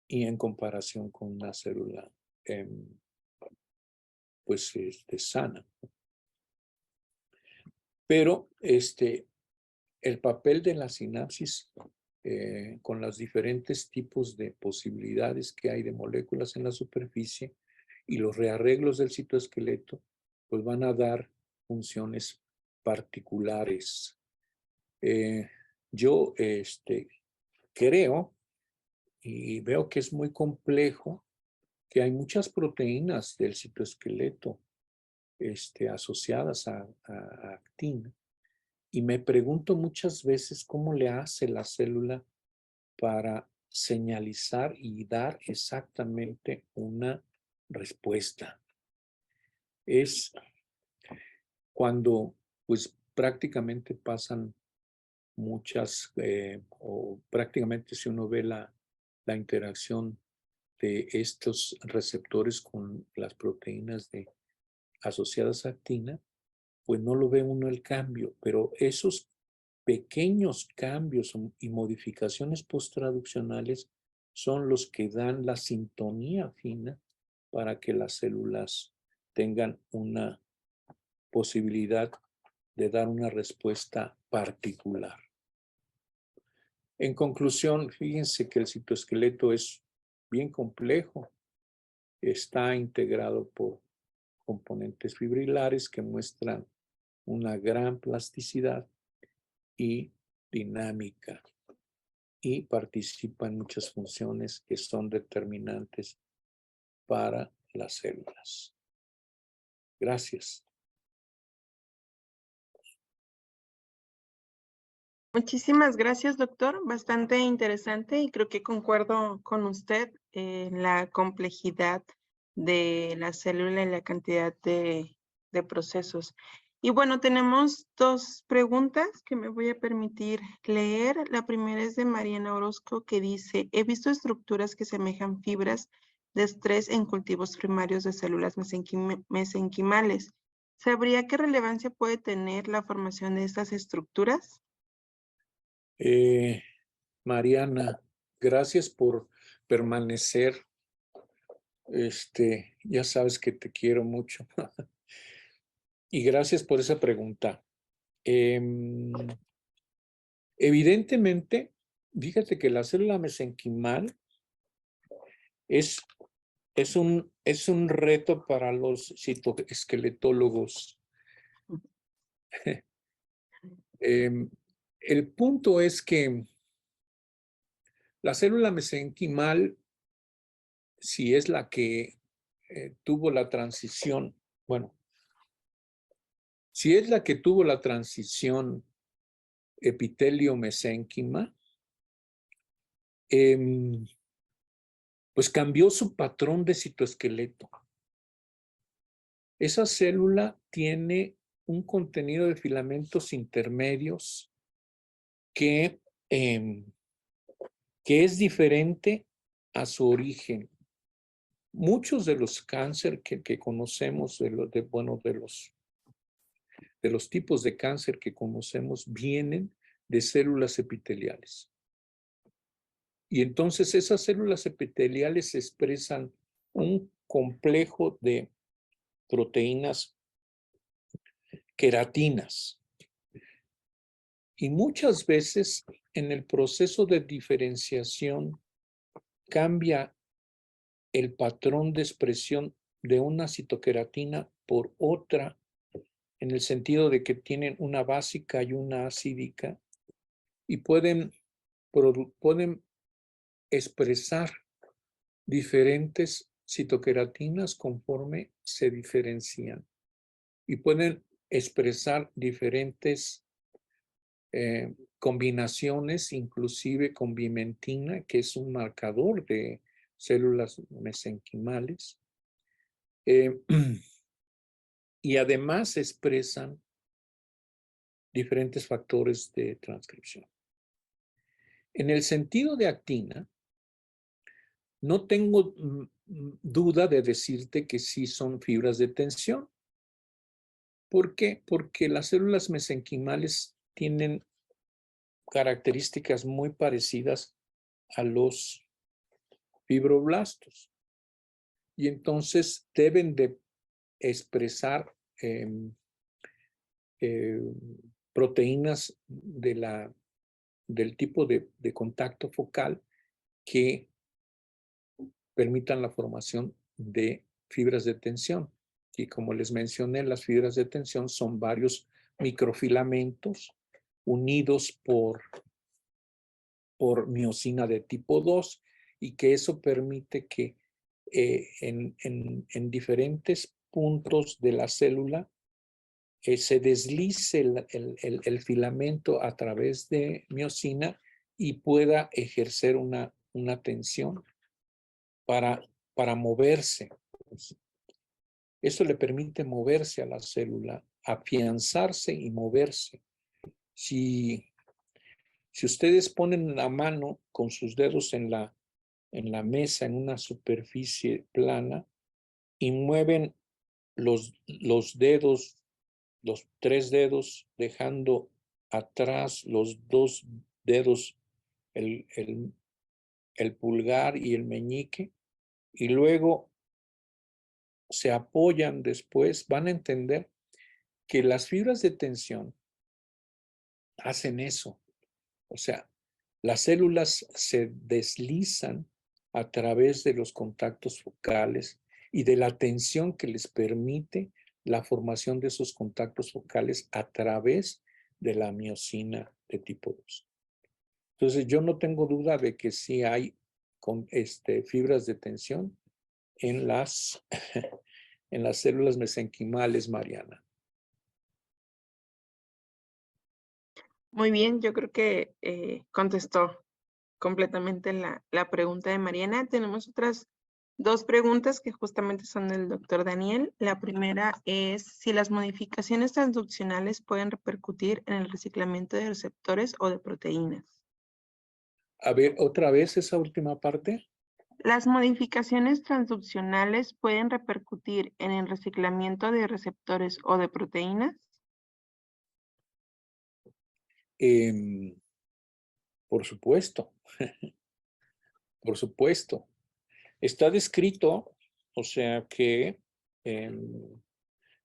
y en comparación con una célula pues sana. Pero el papel de la sinapsis con los diferentes tipos de posibilidades que hay de moléculas en la superficie y los rearreglos del citoesqueleto, pues van a dar funciones particulares. Yo creo y veo que es muy complejo, que hay muchas proteínas del citoesqueleto asociadas a actina. Y me pregunto muchas veces cómo le hace la célula para señalizar y dar exactamente una respuesta. Es cuando pues prácticamente pasan muchas, o prácticamente si uno ve la interacción de estos receptores con las proteínas asociadas a actina, pues no lo ve uno el cambio, pero esos pequeños cambios y modificaciones posttraduccionales son los que dan la sintonía fina para que las células tengan una posibilidad de dar una respuesta particular. En conclusión, fíjense que el citoesqueleto es bien complejo. Está integrado por componentes fibrilares que muestran una gran plasticidad y dinámica y participa en muchas funciones que son determinantes para las células. Gracias. Muchísimas gracias, doctor. Bastante interesante y creo que concuerdo con usted en la complejidad de la célula y la cantidad de procesos. Y bueno, tenemos dos preguntas que me voy a permitir leer. La primera es de Mariana Orozco, que dice: he visto estructuras que semejan fibras de estrés en cultivos primarios de células mesenquimales. ¿Sabría qué relevancia puede tener la formación de estas estructuras? Mariana, gracias por permanecer. Ya sabes que te quiero mucho. Y gracias por esa pregunta. Evidentemente, fíjate que la célula mesenquimal es un reto para los citoesqueletólogos. El punto es que la célula mesenquimal, si es la que tuvo la transición, bueno, si es la que tuvo la transición epitelio-mesénquima, pues cambió su patrón de citoesqueleto. Esa célula tiene un contenido de filamentos intermedios que es diferente a su origen. Muchos de los cánceres que conocemos, de los tipos de cáncer que conocemos, vienen de células epiteliales. Y entonces esas células epiteliales expresan un complejo de proteínas queratinas. Y muchas veces en el proceso de diferenciación cambia el patrón de expresión de una citoqueratina por otra, en el sentido de que tienen una básica y una acídica, y pueden expresar diferentes citoqueratinas conforme se diferencian y pueden expresar diferentes combinaciones, inclusive con vimentina, que es un marcador de células mesenquimales. Y además expresan diferentes factores de transcripción. En el sentido de actina, no tengo duda de decirte que sí son fibras de tensión. ¿Por qué? Porque las células mesenquimales tienen características muy parecidas a los fibroblastos. Y entonces deben de expresar proteínas del tipo de contacto focal que permitan la formación de fibras de tensión. Y como les mencioné, las fibras de tensión son varios microfilamentos unidos por miosina de tipo 2 y que eso permite que en diferentes puntos de la célula se deslice el filamento a través de miosina y pueda ejercer una tensión para moverse. Eso le permite moverse a la célula, afianzarse y moverse. Si ustedes ponen la mano con sus dedos en la mesa, en una superficie plana, y mueven los dedos, los 3 dedos, dejando atrás los 2 dedos, el pulgar y el meñique, y luego se apoyan después, van a entender que las fibras de tensión hacen eso. O sea, las células se deslizan a través de los contactos focales y de la tensión que les permite la formación de esos contactos focales a través de la miosina de tipo 2. Entonces, yo no tengo duda de que sí hay fibras de tensión en las células mesenquimales, Mariana. Muy bien, yo creo que contestó completamente la pregunta de Mariana. Tenemos otras 2 preguntas que justamente son del doctor Daniel. La primera es si las modificaciones transduccionales pueden repercutir en el reciclamiento de receptores o de proteínas. A ver, otra vez esa última parte. ¿Las modificaciones transduccionales pueden repercutir en el reciclamiento de receptores o de proteínas? Por supuesto, por supuesto. Está descrito, o sea que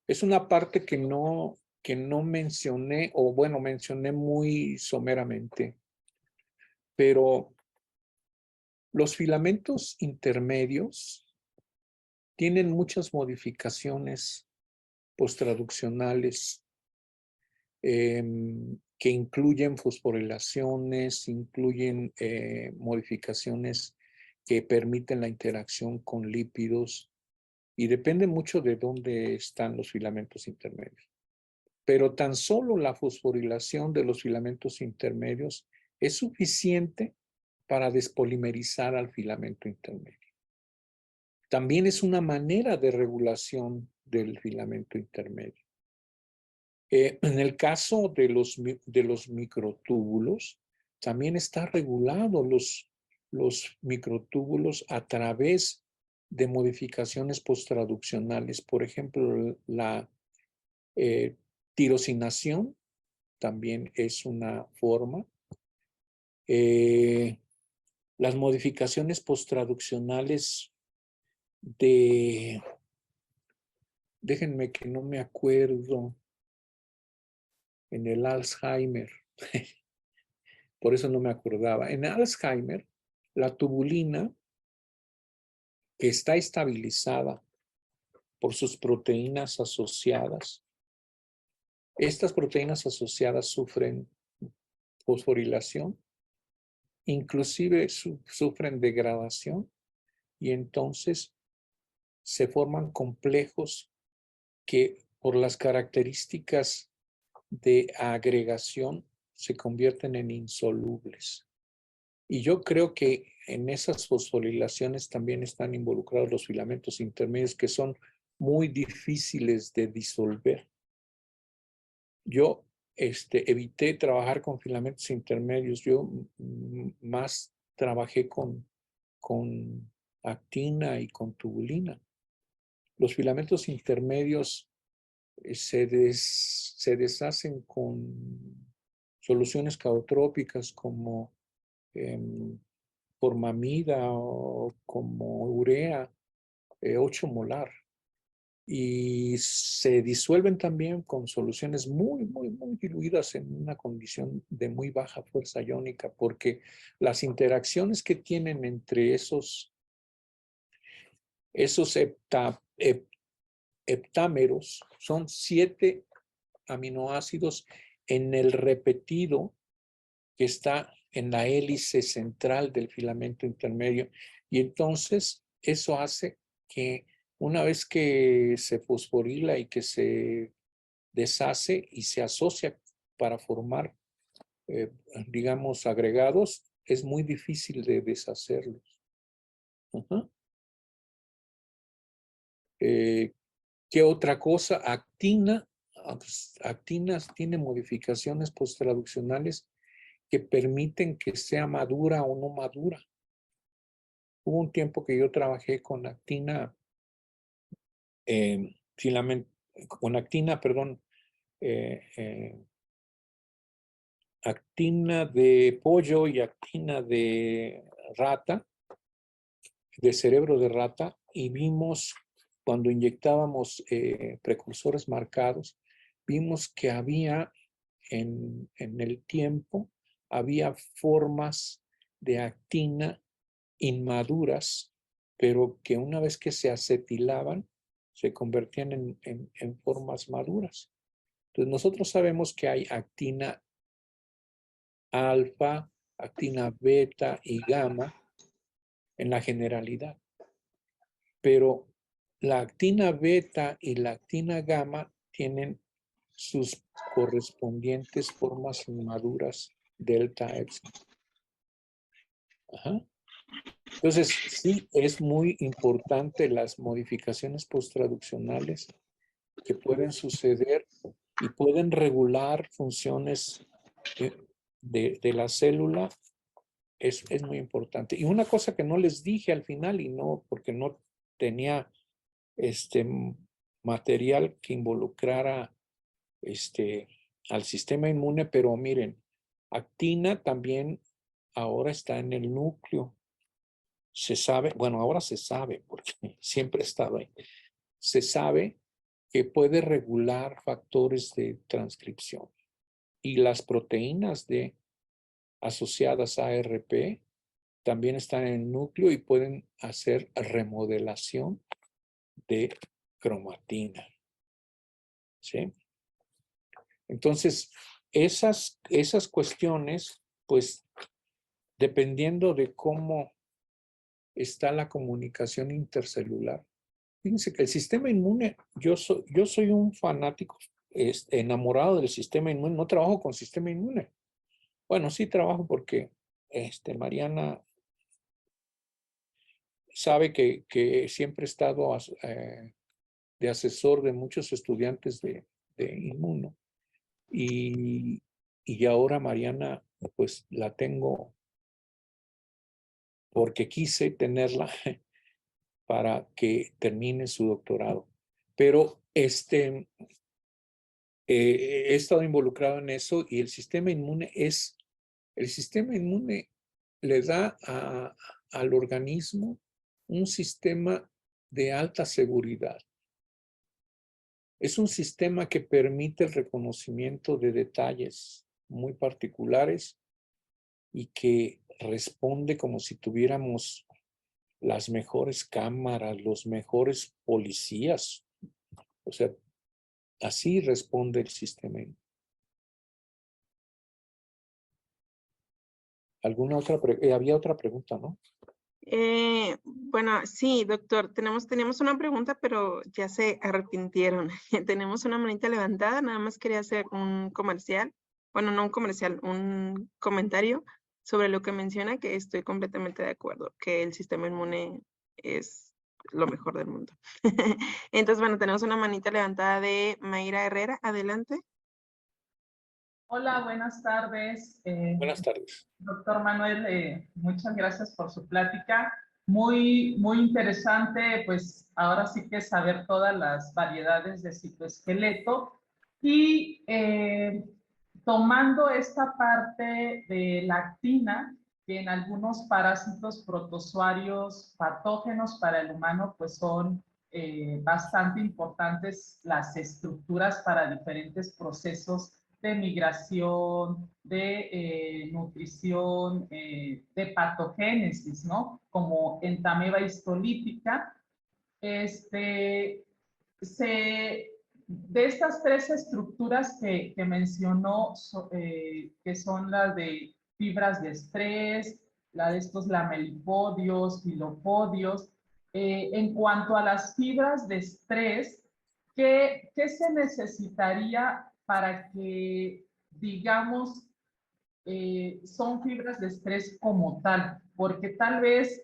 es una parte que no mencioné, o bueno, mencioné muy someramente, pero los filamentos intermedios tienen muchas modificaciones posttraduccionales que incluyen fosforilaciones, incluyen modificaciones que permiten la interacción con lípidos y depende mucho de dónde están los filamentos intermedios. Pero tan solo la fosforilación de los filamentos intermedios es suficiente para despolimerizar al filamento intermedio. También es una manera de regulación del filamento intermedio. En el caso de los microtúbulos, también está regulado los microtúbulos a través de modificaciones posttraduccionales. Por ejemplo, la tirosinación también es una forma. Las modificaciones posttraduccionales déjenme que no me acuerdo, en el Alzheimer, por eso no me acordaba. En Alzheimer, la tubulina, que está estabilizada por sus proteínas asociadas, estas proteínas asociadas sufren fosforilación, inclusive sufren degradación y entonces se forman complejos que por las características de agregación se convierten en insolubles. Y yo creo que en esas fosforilaciones también están involucrados los filamentos intermedios que son muy difíciles de disolver. Yo evité trabajar con filamentos intermedios. Yo más trabajé con actina y con tubulina. Los filamentos intermedios se deshacen con soluciones caotrópicas como formamida o como urea 8 molar. Y se disuelven también con soluciones muy diluidas en una condición de muy baja fuerza iónica, porque las interacciones que tienen entre esos heptámeros son 7 aminoácidos en el repetido que está en la hélice central del filamento intermedio. Y entonces eso hace que una vez que se fosforila y que se deshace y se asocia para formar, digamos, agregados, es muy difícil de deshacerlos. ¿Qué otra cosa? Actina. Actina tiene modificaciones posttraduccionales que permiten que sea madura o no madura. Hubo un tiempo que yo trabajé con actina, actina de pollo y actina de rata, de cerebro de rata, y vimos cuando inyectábamos precursores marcados, vimos que había en el tiempo, había formas de actina inmaduras, pero que una vez que se acetilaban, se convertían en formas maduras. Entonces nosotros sabemos que hay actina alfa, actina beta y gamma en la generalidad, pero la actina beta y la actina gamma tienen sus correspondientes formas inmaduras delta epsilon. Ajá. Entonces, sí es muy importante las modificaciones posttraduccionales que pueden suceder y pueden regular funciones de la célula. Es muy importante. Y una cosa que no les dije al final, y no porque no tenía material que involucrara al sistema inmune, pero miren, actina también ahora está en el núcleo. Se sabe, bueno, ahora se sabe, porque siempre estaba ahí, se sabe que puede regular factores de transcripción. Y las proteínas asociadas a ARP también están en el núcleo y pueden hacer remodelación de cromatina. ¿Sí? Entonces, esas cuestiones, pues, dependiendo de cómo está la comunicación intercelular. Fíjense que el sistema inmune, yo soy un fanático, enamorado del sistema inmune, no trabajo con sistema inmune. Bueno, sí trabajo porque Mariana sabe que siempre he estado de asesor de muchos estudiantes de inmuno. Y ahora Mariana, pues la tengo porque quise tenerla para que termine su doctorado. Pero he estado involucrado en eso y el sistema inmune le da al organismo un sistema de alta seguridad. Es un sistema que permite el reconocimiento de detalles muy particulares y que responde como si tuviéramos las mejores cámaras, los mejores policías. O sea, así responde el sistema. ¿Alguna otra? Había otra pregunta, ¿no? Bueno, sí, doctor, teníamos una pregunta, pero ya se arrepintieron. Tenemos una manita levantada, nada más quería hacer un comercial, bueno, no un comercial, un comentario sobre lo que menciona, que estoy completamente de acuerdo, que el sistema inmune es lo mejor del mundo. Entonces, bueno, tenemos una manita levantada de Mayra Herrera, adelante. Hola, buenas tardes. Buenas tardes. Doctor Manuel, muchas gracias por su plática. Muy interesante, pues ahora sí que saber todas las variedades de citoesqueleto. Y tomando esta parte de la actina, que en algunos parásitos protozoarios patógenos para el humano, pues son bastante importantes las estructuras para diferentes procesos de migración, de nutrición, de patogénesis, ¿no? Como entameba histolítica. De estas tres estructuras que mencionó, que son las de fibras de estrés, la de estos lamelipodios, filopodios, en cuanto a las fibras de estrés, ¿qué se necesitaría para que, digamos, son fibras de estrés como tal? Porque tal vez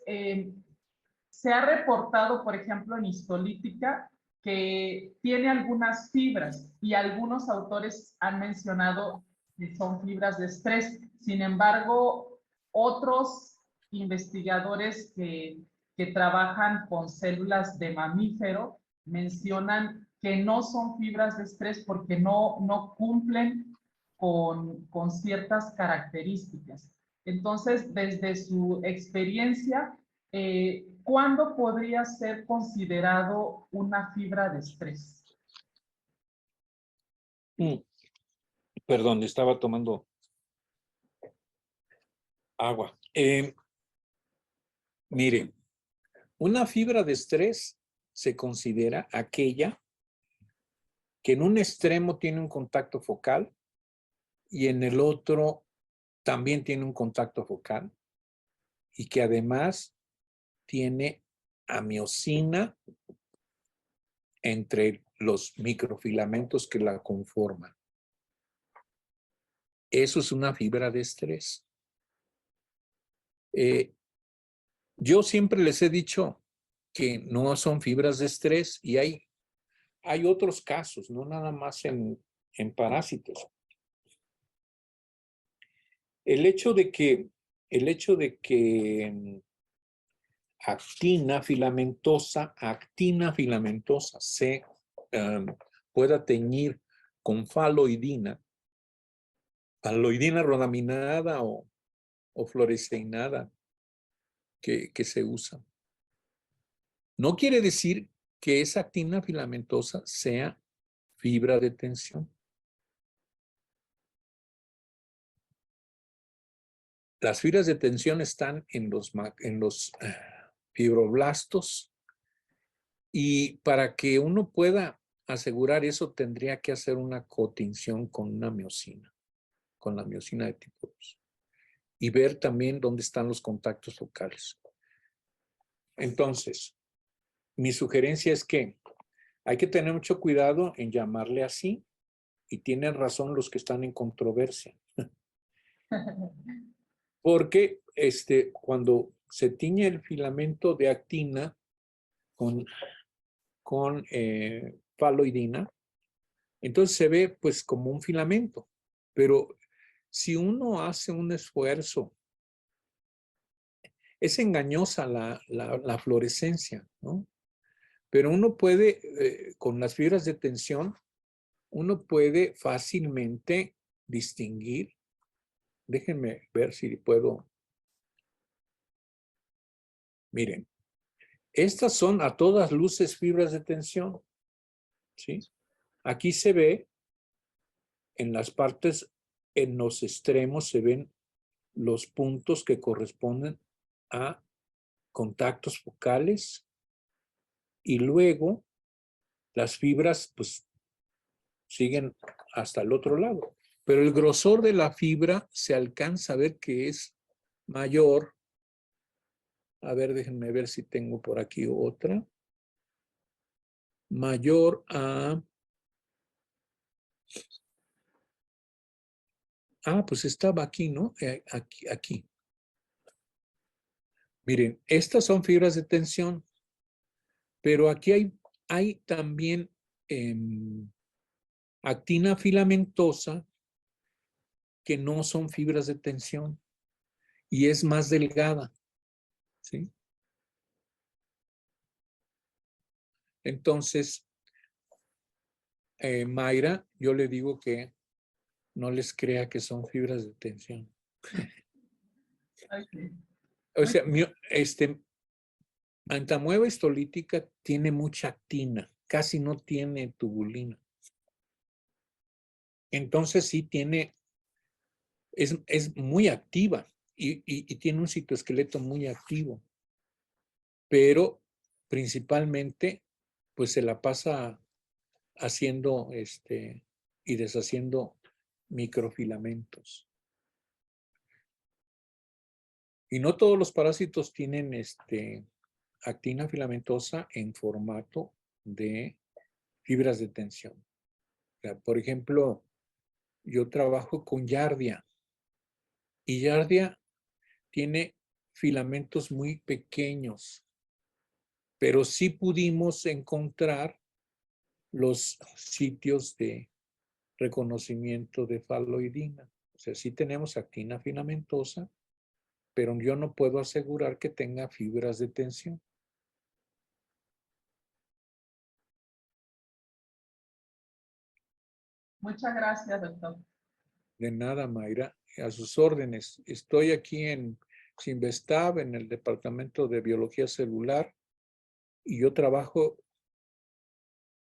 se ha reportado, por ejemplo, en histolítica, que tiene algunas fibras y algunos autores han mencionado que son fibras de estrés. Sin embargo, otros investigadores que trabajan con células de mamífero mencionan que no son fibras de estrés porque no cumplen con ciertas características. Entonces, desde su experiencia, ¿cuándo podría ser considerado una fibra de estrés? Perdón, estaba tomando agua. Mire, una fibra de estrés se considera aquella que en un extremo tiene un contacto focal y en el otro también tiene un contacto focal y que además tiene amiosina entre los microfilamentos que la conforman. Eso es una fibra de estrés. Yo siempre les he dicho que no son fibras de estrés y hay otros casos, no nada más en parásitos. El hecho de que actina filamentosa se pueda teñir con faloidina rodaminada o fluoresceinada que se usa. No quiere decir que esa actina filamentosa sea fibra de tensión. Las fibras de tensión están en los fibroblastos y para que uno pueda asegurar eso tendría que hacer una cotinción con una miosina, con la miosina de tipo 2 y ver también dónde están los contactos focales. Entonces, mi sugerencia es que hay que tener mucho cuidado en llamarle así y tienen razón los que están en controversia. Porque cuando se tiñe el filamento de actina con faloidina, entonces se ve pues como un filamento. Pero si uno hace un esfuerzo, es engañosa la fluorescencia, ¿no? Pero uno puede, con las fibras de tensión, uno puede fácilmente distinguir. Déjenme ver si puedo. Miren, estas son a todas luces fibras de tensión, ¿sí? Aquí se ve en las partes, en los extremos se ven los puntos que corresponden a contactos focales y luego las fibras pues siguen hasta el otro lado. Pero el grosor de la fibra se alcanza a ver que es mayor, a ver, déjenme ver si tengo por aquí otra, mayor a, pues estaba aquí, ¿no? Aquí. Miren, estas son fibras de tensión, pero aquí hay también actina filamentosa que no son fibras de tensión y es más delgada, ¿sí? Entonces, Mayra, yo le digo que no les crea que son fibras de tensión. Okay. O sea, antamueva histolítica tiene mucha actina, casi no tiene tubulina. Entonces sí tiene, es muy activa y tiene un citoesqueleto muy activo, pero principalmente pues se la pasa haciendo y deshaciendo microfilamentos. Y no todos los parásitos tienen actina filamentosa en formato de fibras de tensión. O sea, por ejemplo, yo trabajo con Giardia y Giardia tiene filamentos muy pequeños, pero sí pudimos encontrar los sitios de reconocimiento de faloidina. O sea, sí tenemos actina filamentosa, pero yo no puedo asegurar que tenga fibras de tensión. Muchas gracias, doctor. De nada, Mayra, a sus órdenes. Estoy aquí en Sinvestav, en el departamento de biología celular, y yo trabajo,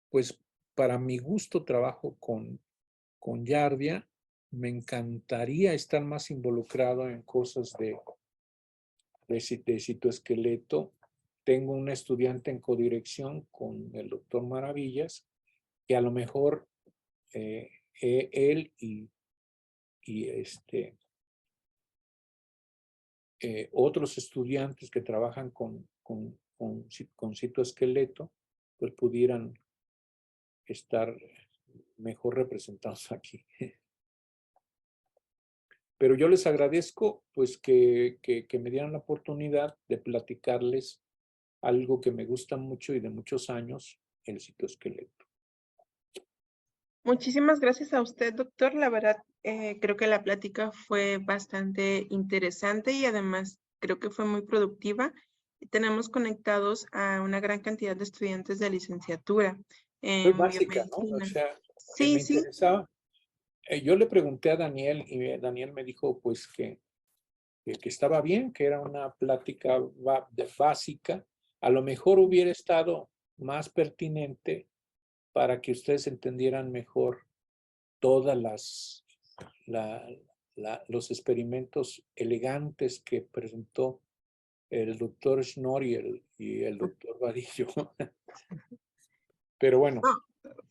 pues para mi gusto trabajo con Giardia. Me encantaría estar más involucrado en cosas de citoesqueleto. Tengo un estudiante en codirección con el doctor Maravillas, que a lo mejor él y otros estudiantes que trabajan con citoesqueleto, pues pudieran estar mejor representados aquí. Pero yo les agradezco pues que me dieran la oportunidad de platicarles algo que me gusta mucho y de muchos años, el citoesqueleto. Muchísimas gracias a usted, doctor. La verdad, creo que la plática fue bastante interesante y además creo que fue muy productiva. Tenemos conectados a una gran cantidad de estudiantes de licenciatura Fue en básica, ¿no? O biomedicina. sea, Sí, me sí. interesaba. Yo le pregunté a Daniel y Daniel me dijo pues que estaba bien, que era una plática básica. A lo mejor hubiera estado más pertinente para que ustedes entendieran mejor todas los experimentos elegantes que presentó el doctor Schnorr y el doctor Vadillo. Pero bueno. No,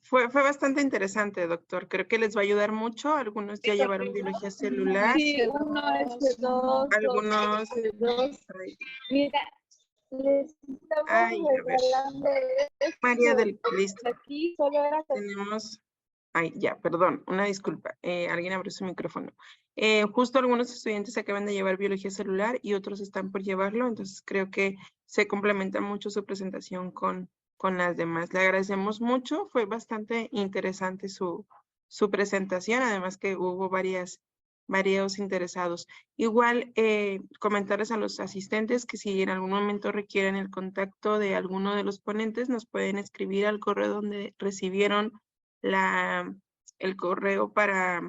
fue bastante interesante, doctor. Creo que les va a ayudar mucho. Algunos ya llevaron biología celular. Sí, uno, dos, Algunos... Mira, les Ay, estamos a ver. regalando María del... Listo. aquí, solo era Tenemos... Ay, ya, perdón, una disculpa. Alguien abrió su micrófono. Justo algunos estudiantes acaban de llevar biología celular y otros están por llevarlo, entonces creo que se complementa mucho su presentación con las demás. Le agradecemos mucho, fue bastante interesante su presentación, además que hubo varios interesados. Igual, comentarles a los asistentes que si en algún momento requieren el contacto de alguno de los ponentes, nos pueden escribir al correo donde recibieron el correo para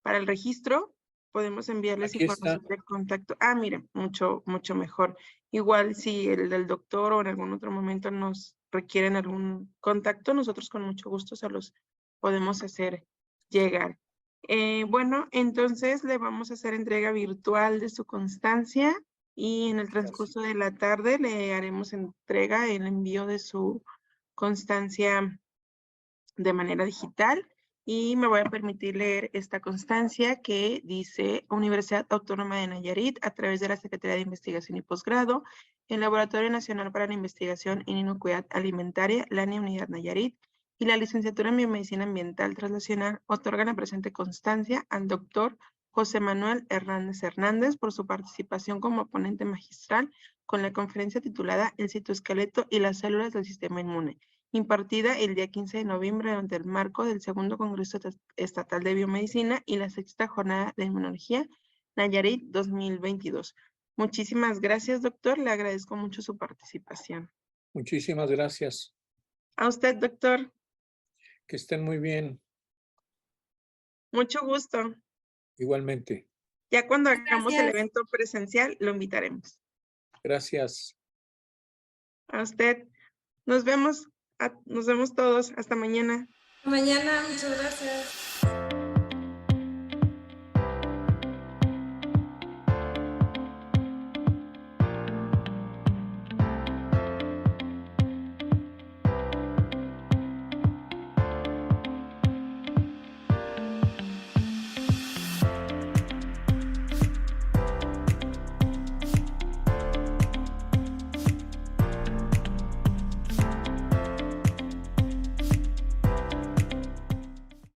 el registro. Podemos enviarles Aquí está. información de contacto. Ah, mire, mucho mejor. Igual si el del doctor o en algún otro momento nos requieren algún contacto, nosotros con mucho gusto se los podemos hacer llegar. Bueno, entonces le vamos a hacer entrega virtual de su constancia y en el transcurso de la tarde le haremos entrega, el envío de su constancia de manera digital Y me voy a permitir leer esta constancia que dice: Universidad Autónoma de Nayarit, a través de la Secretaría de Investigación y Posgrado, el Laboratorio Nacional para la Investigación en Inocuidad Alimentaria, LANI Unidad Nayarit, y la Licenciatura en Biomedicina Ambiental Translacional otorgan la presente constancia al doctor José Manuel Hernández Hernández por su participación como ponente magistral con la conferencia titulada El citoesqueleto y las células del sistema inmune, impartida el día 15 de noviembre durante el marco del segundo Congreso Estatal de Biomedicina y la sexta Jornada de Inmunología Nayarit 2022. Muchísimas gracias, doctor. Le agradezco mucho su participación. Muchísimas gracias. A usted, doctor. Que estén muy bien. Mucho gusto. Igualmente. Ya cuando hagamos el Gracias. evento presencial, lo invitaremos. Gracias. A usted. Nos vemos todos. Hasta mañana. Mañana, muchas gracias.